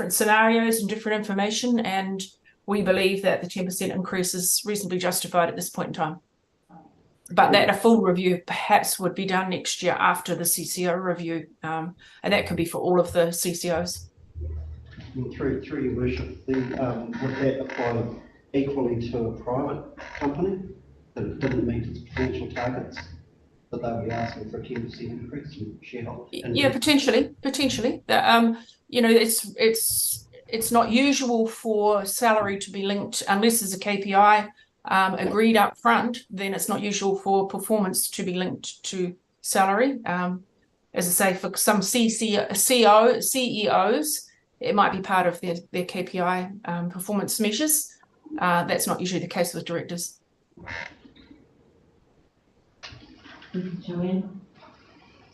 scenarios and different information, and we believe that the 10% increase is reasonably justified at this point in time. But that a full review perhaps would be done next year after the CCO review, and that could be for all of the CCOs. Through Your Worship, would that apply equally to a private company that didn't meet its financial targets, that they would be asking for a 10% increase in shareholder? Yeah, potentially. It's not usual for salary to be linked unless there's a KPI agreed up front. Then it's not usual for performance to be linked to salary. As I say, for some CEOs, it might be part of their KPI performance measures. That's not usually the case with directors. Joanne?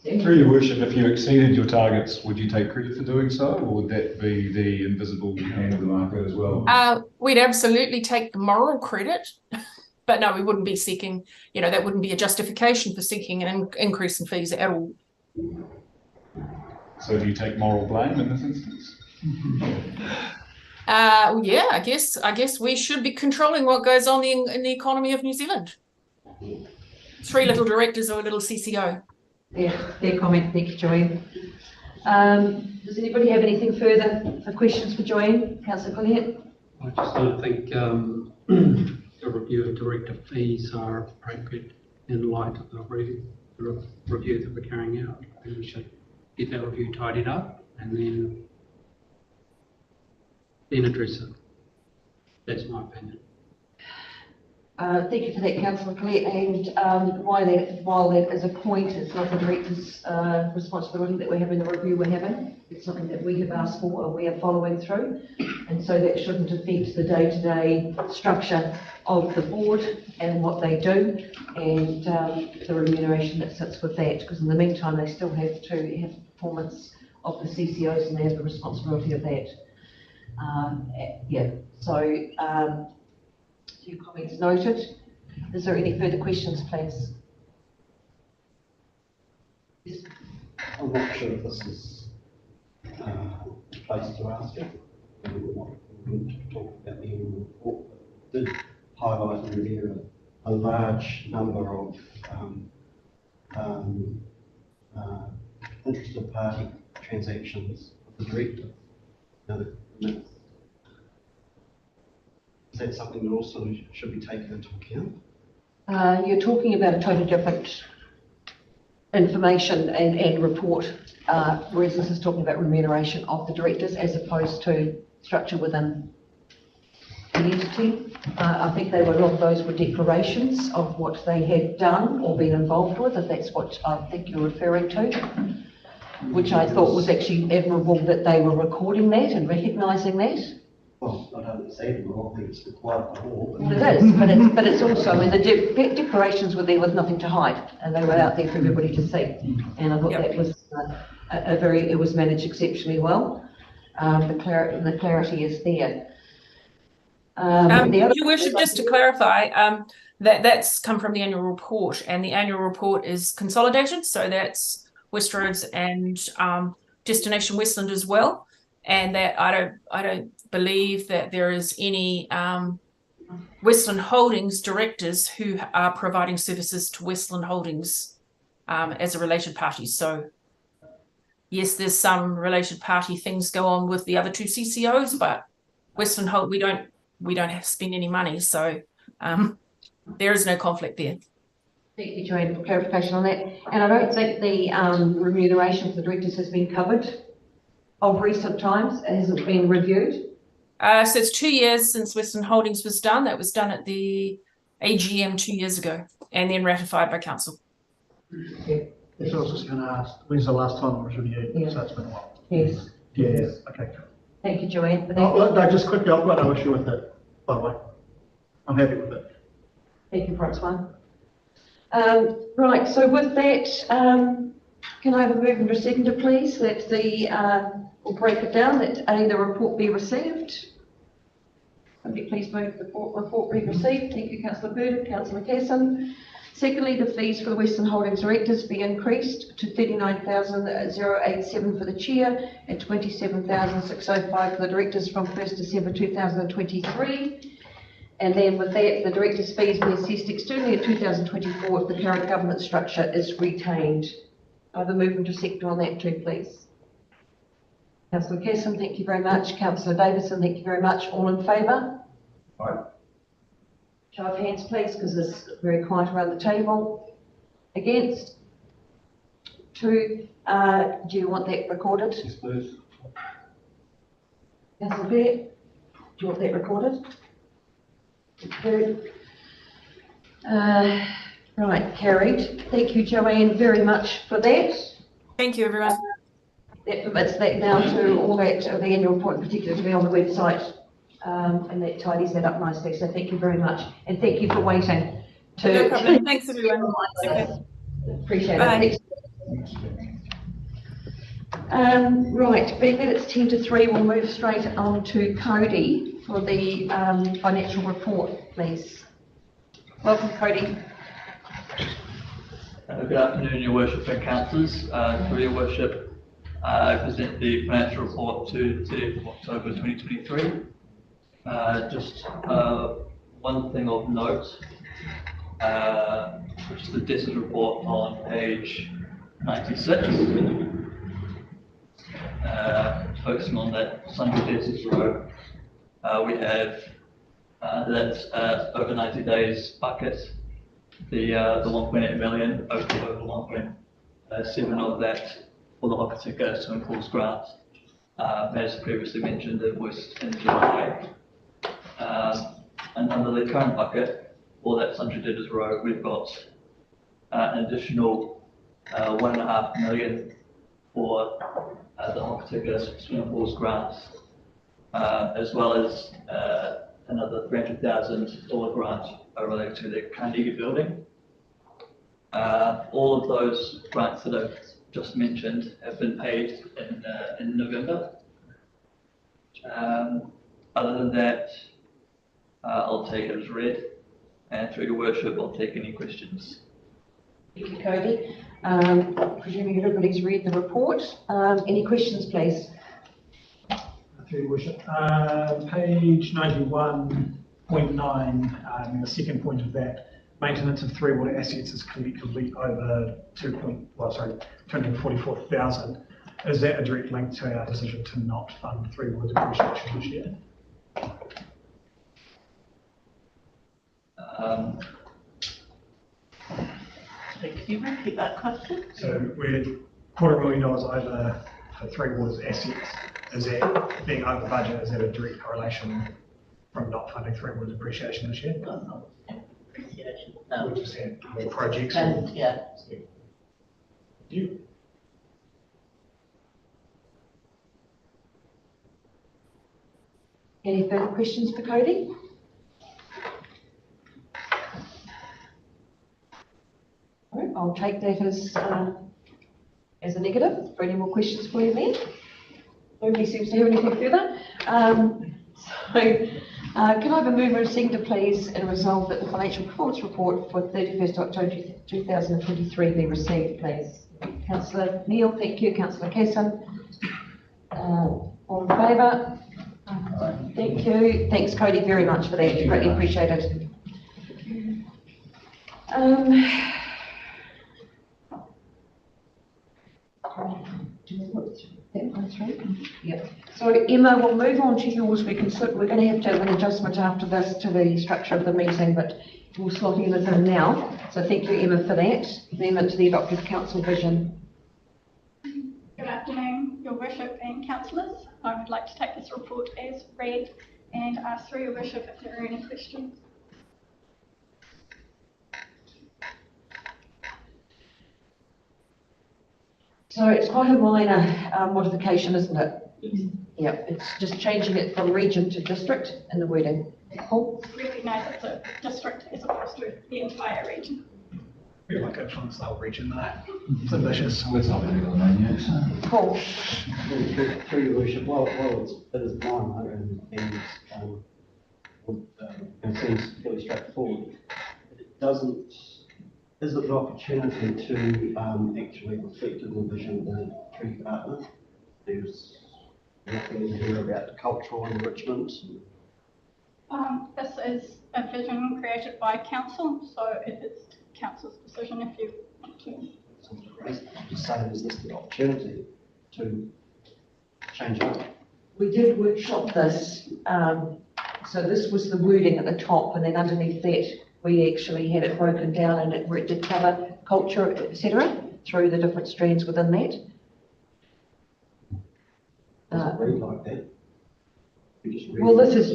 Through Your Worship, if you exceeded your targets, would you take credit for doing so, or would that be the invisible hand of the market as well? We'd absolutely take moral credit, but no, we wouldn't be seeking, that wouldn't be a justification for seeking an increase in fees at all. So do you take moral blame in this instance? Yeah, I guess we should be controlling what goes on in the economy of New Zealand. 3 little directors or a little CCO. Yeah, fair comment. Thank you, Joanne. Does anybody have anything further for questions for Joanne? Councillor Collier? I just don't think the review of director fees are appropriate in light of the review that we're carrying out. I think we should get that review tidied up and then address it. That's my opinion. Thank you for that, Councillor Collier. And while that is a point, it's not the director's responsibility that we're having the review we're having. It's something that we have asked for and we are following through. And so that shouldn't affect the day-to-day structure of the board and what they do and the remuneration that sits with that. Because in the meantime, they still have to have performance of the CCOs and they have the responsibility of that. Your comments noted. Is there any further questions, please? Yes. I'm not sure if this is the place to ask it. We're not going to talk about the annual report, but did highlight in there a large number of interested party transactions of the director. Is that something that also should be taken into account? You're talking about a totally different information and report, whereas this is talking about remuneration of the directors as opposed to structure within the entity. I think a lot of those were declarations of what they had done or been involved with, if that's what I think you're referring to, which I thought was actually admirable that they were recording that and recognising that. Well, I don't say it, I think it's required by law. Well, it is, but it's also, I mean, the declarations were there with nothing to hide, and they were out there for everybody to see. And I thought that was it was managed exceptionally well. The clarity is there. Your Worship, just to clarify, that's come from the annual report, and the annual report is consolidated, so that's Westroads and Destination Westland as well. And that I don't believe that there is any Westland Holdings directors who are providing services to Westland Holdings as a related party. So yes, there's some related party things go on with the other two CCOs, but Westland Holdings, we don't have to spend any money, so there is no conflict there. Thank you, Joanne, for clarification on that. And I don't think the remuneration for the directors has been covered of recent times. It hasn't been reviewed. So it's 2 years since Westland Holdings was done. That was done at the AGM 2 years ago, and then ratified by council. Yeah. That's what I was just going to ask. When's the last time it was reviewed? Yeah. So it's been a while. Yes. Yeah, okay. Thank you, Joanne, for that. Oh, no, just quickly, I've got no issue with it, by the way. I'm happy with it. Thank you, Francois. Right, so with that, can I have a move and a seconder, please, that we'll break it down, that A, the report be received. Somebody please move the report be received. Thank you, Councillor Burden, Councillor Casson. Secondly, the fees for the Westland Holdings directors be increased to 39,087 for the chair and 27,605 for the directors from 1st December 2023. And then with that, the directors' fees be assessed externally in 2024 if the current governance structure is retained. I have a movement to sector on that too, please. Councillor Casson, thank you very much. Councillor Davison, thank you very much. All in favour? Aye. Show of hands, please, because it's very quiet around the table. Against? 2. Do you want that recorded? Yes, please. Councillor Bear, do you want that recorded? Good. Right, carried. Thank you, Joanne, very much for that. Thank you, everyone. That permits that now to all that, the annual report in particular, to be on the website, and that tidies that up nicely. So thank you very much, and thank you for waiting. No problem. Thanks, everyone. Okay. Appreciate Bye. it. Right, being that it's 10 to 3, we'll move straight on to Cody for the financial report, please. Welcome, Cody. Good afternoon, Your Worship and Councillors. Through Your Worship, I present the financial report to 30th of October 2023. Just one thing of note, which is the debtors report on page 96. Focusing on that sundry debtors row, we have that's over 90 days bucket, the 1.8 million, over 1.7 of that for the Hokitika swimming pools grant. As previously mentioned, it was in July. And under the current bucket, for that sundry debtors row, we've got an additional 1.5 million for the Hokitika swimming pools grants, as well as another $300,000 grant related to the Carnegie building. All of those grants that I've just mentioned have been paid in November. Other than that, I'll take it as read, and through Your Worship, I'll take any questions. Thank you, Cody. Presuming everybody's read the report. Any questions, please? Through Your Worship. Page 91.9, the second point of that, maintenance of three water assets is collectively over 244,000. Is that a direct link to our decision to not fund three water depreciation this year? Can you repeat that question? So we're $250,000 over for three waters assets. Is that being over budget? Is that a direct correlation from not funding three water depreciation this year? No, appreciation. We just had more projects. And, yeah. You. Any further questions for Cody? All right, I'll take that as a negative. For any more questions for you then? Nobody seems to have anything further. Can I have a mover and seconder, please, and resolve that the financial performance report for 31st October 2023 be received, please? Councillor Neal, thank you. Councillor Kesson. All in favour? Thank you. Thanks, Cody, very much for that. Greatly appreciated. Yep. So Emma, we'll move on to yours. We're going to have to have an adjustment after this to the structure of the meeting, but we'll slot Emma's in now. So thank you, Emma, for that. Amendment to the adopted council vision. Good afternoon, Your Worship and councillors. I would like to take this report as read and ask through Your Worship if there are any questions. So it's quite a minor modification, isn't it? Yeah, it's just changing it from region to district in the wording. Paul? Recognise it's a district as opposed to the entire region. We like influence the whole region though. It's ambitious. Paul? Through your worship, while it is minor and it seems fairly straightforward, it doesn't, is it an opportunity to actually reflect in the vision of the tree department? There's nothing here about cultural enrichment. This is a vision created by council, so it is council's decision if you want to. Just saying, is this the opportunity to change it? We did workshop this. So this was the wording at the top, and then underneath that, we actually had it broken down and it did cover culture, etc., through the different strands within that. Does it read like that? Well, this is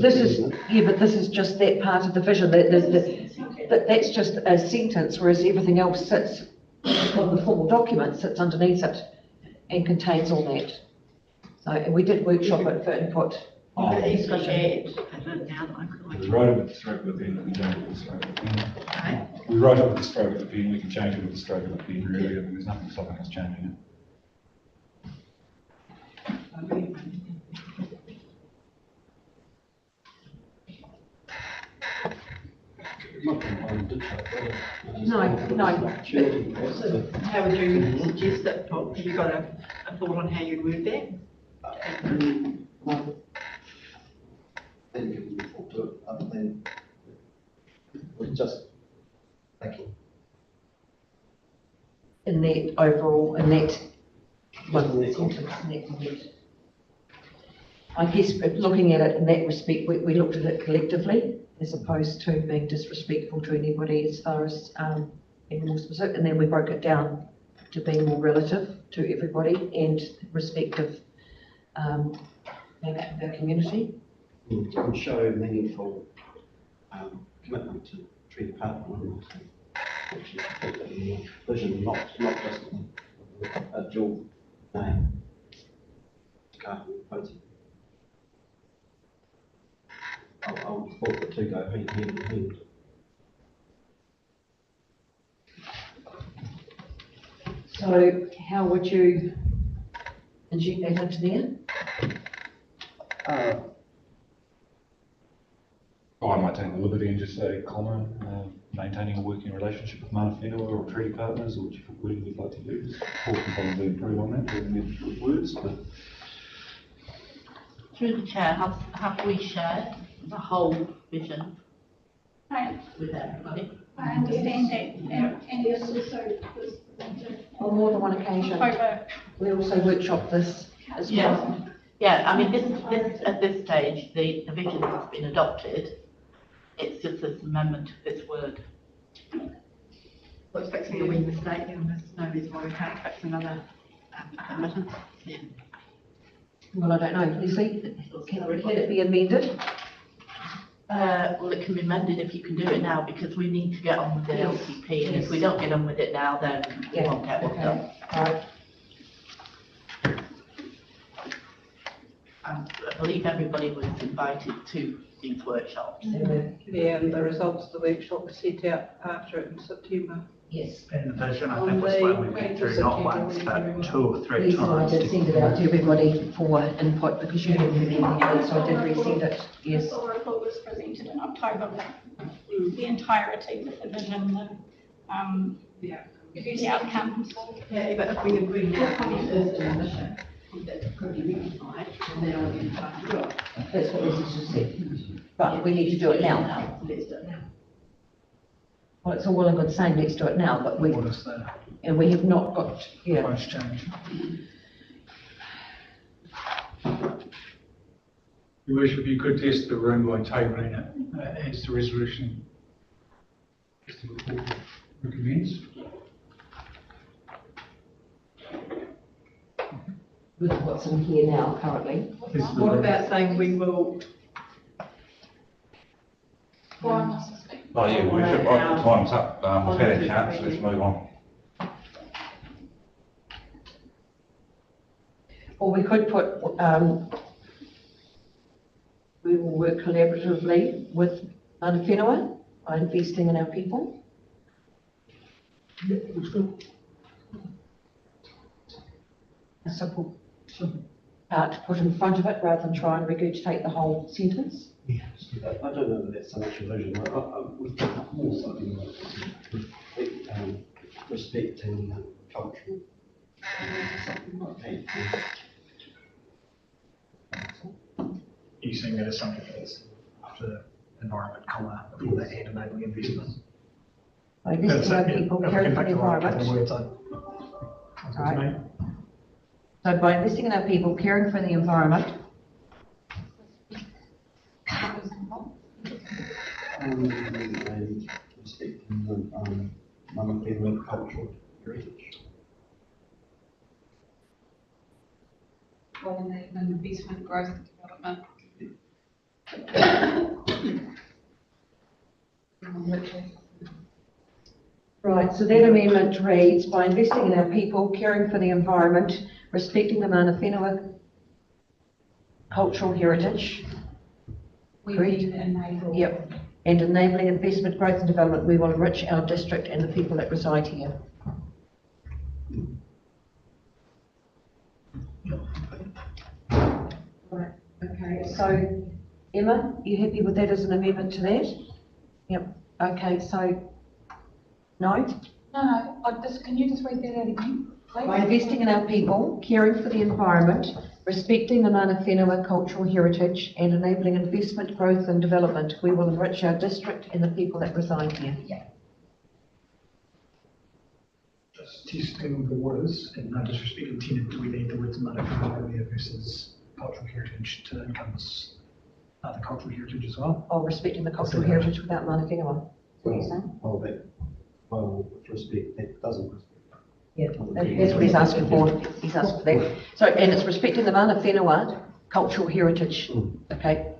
yeah, but this is just that part of the vision. But that's just a sentence, whereas everything else sits on the formal document, sits underneath it, and contains all that. So, and we did workshop it for input. Discussion. We wrote it with the stroke of the pen, we can change it with the stroke of the pen. We wrote it with the stroke of the pen, we can change it with the stroke of the pen, really. I mean, there's nothing stopping us changing it. No. So how would you suggest that, Paul? Have you got a thought on how you'd word that? No. Then you can talk to it other than it's just thinking. In that overall, in that one sentence, I guess looking at it in that respect, we looked at it collectively as opposed to being disrespectful to anybody as far as being more specific, and then we broke it down to being more relative to everybody and respective of our community. To show meaningful commitment to tree department, actually reflect it in the vision, not just a dual name. I would thought the two go hand in hand. So how would you inject that into there? I might take the liberty and just say, comma, maintaining a working relationship with Mana Whenua or treaty partners, or whichever word you'd like to use. Paul can probably improve on that with the words, but... Through the chair, have we shared the whole vision with everybody? I understand that, and this also was presented on more than one occasion. We also workshopped this as well. Yeah, I mean, this at this stage, the vision has been adopted. It's just this amendment to this word. Well, it's fixing a wee mistake, and there's no reason why we can't fix another amendment. Yeah. Well, I don't know. Leslie, can it be amended? Well, it can be amended if you can do it now, because we need to get on with the LCP, and if we don't get on with it now, then we won't get what's done. Right. I believe everybody was invited to these workshops. Yeah, and the results of the workshop were set out after it in September. Yes. And the vision, I think, was one we went through not once, but 2 or 3 Yes, times. I did send it out to everybody for input because you hadn't heard anything, so I did resend it. Yes. The report was presented over the entirety of the vision, the outcomes. Yeah, but if we agree now on the first mission, that could be rectified, and then I'll be trying to do it. That's what this is just said. But we need to do it now. Let's do it now. Well, it's all well and good saying let's do it now, but we, and we have not got, yeah. Proposed change. Your worship, you could test the room by tabling it as the resolution. As the report recommends. With what's in here now currently. What about saying we will? Oh, yeah, we should, time's up, we've had a chance, let's move on. Or we could put, we will work collaboratively with Mana Whenua by investing in our people. A simple part to put in front of it rather than try and regurgitate the whole sentence. Yes, I don't know that that's so much a vision. We've got more something like respecting culture. Something like that. Are you seeing that as something that's after environment, comma, before that and enabling investment? By investing in people caring for the environment. Right. So by investing in our people, caring for the environment. And respecting the Mana Whenua cultural heritage. Well, and investment, growth and development. Right, so that amendment reads, by investing in our people, caring for the environment, respecting the Mana Whenua cultural heritage. We Correct? need to enable. Yep, and enabling investment, growth and development, we will enrich our district and the people that reside here. Right, okay, so Emma, you happy with that as an amendment to that? Yep, okay, so, no? No, can you just read that out again? Please? By investing in our people, caring for the environment, respecting the Mana Whenua cultural heritage and enabling investment, growth and development, we will enrich our district and the people that reside here. Yeah. Just testing the waters, and no disrespect intended, do we need the words Mana Whenua versus cultural heritage to encompass other cultural heritage as well? Or respecting the cultural heritage without Mana Whenua. What are you saying? Well, with respect, that doesn't respect. Yeah, that's what he's asking for. He's asked for that. So, and it's respecting the Mana Whenua cultural heritage. Okay.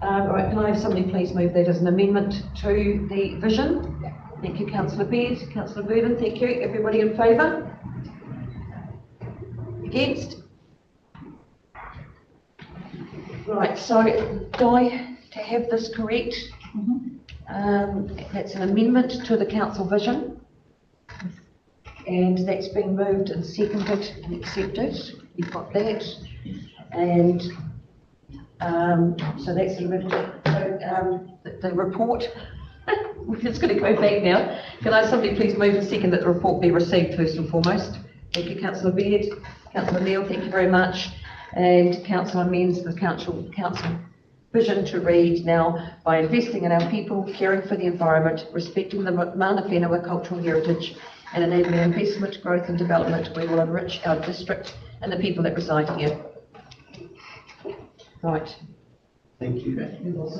All right, can I have somebody please move that as an amendment to the vision? Thank you, Councillor Beard. Councillor Burden, thank you. Everybody in favour? Against? Right, so Guy, to have this correct, that's an amendment to the council vision. And that's been moved and seconded and accepted. You've got that. And so that's the report. We're just going to go back now. Can I have somebody please move and second that the report be received first and foremost? Thank you, Councillor Beard. Councillor Neal, thank you very much. And Councillor amends the council vision to read now, by investing in our people, caring for the environment, respecting the Mana Whenua cultural heritage and enabling investment, growth and development, we will enrich our district and the people that reside here. Right. Thank you.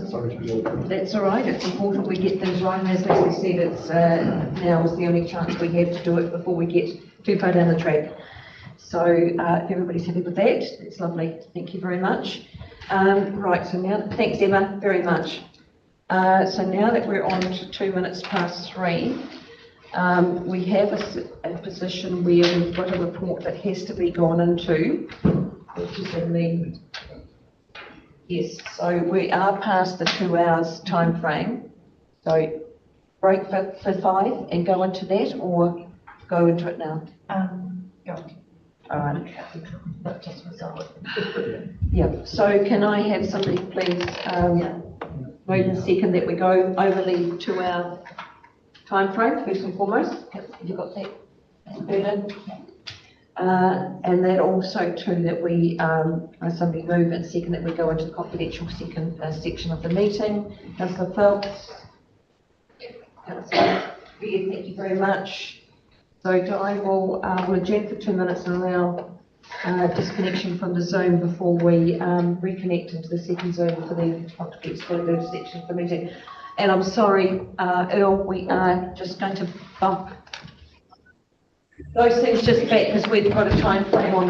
Sorry to be all. That's all right. It's important we get things right. As Leslie said, it's now is the only chance we have to do it before we get too far down the track. So if everybody's happy with that, it's lovely. Thank you very much. Right, so now, thanks Emma, very much. So now that we're on to 2 minutes past 3, we have a position where we've got a report that has to be gone into, which is in the, yes, so we are past the 2 hours time frame. So break for 5 and go into that, or go into it now? Go. All right. That just resolved. Yeah, so can I have somebody please Moved and second that we go over the 2 hour timeframe, first and foremost. Have you got that? Bernard? And that also too that we, somebody move and second that we go into the confidential second section of the meeting. Councillor Phelps? Councillor Beard, thank you very much. So I will adjourn for 2 minutes and allow disconnection from the Zoom before we reconnect into the second Zoom for the confidential excluded section of the meeting. And I'm sorry, Earl, we are just going to bump those things just back because we've got a time frame on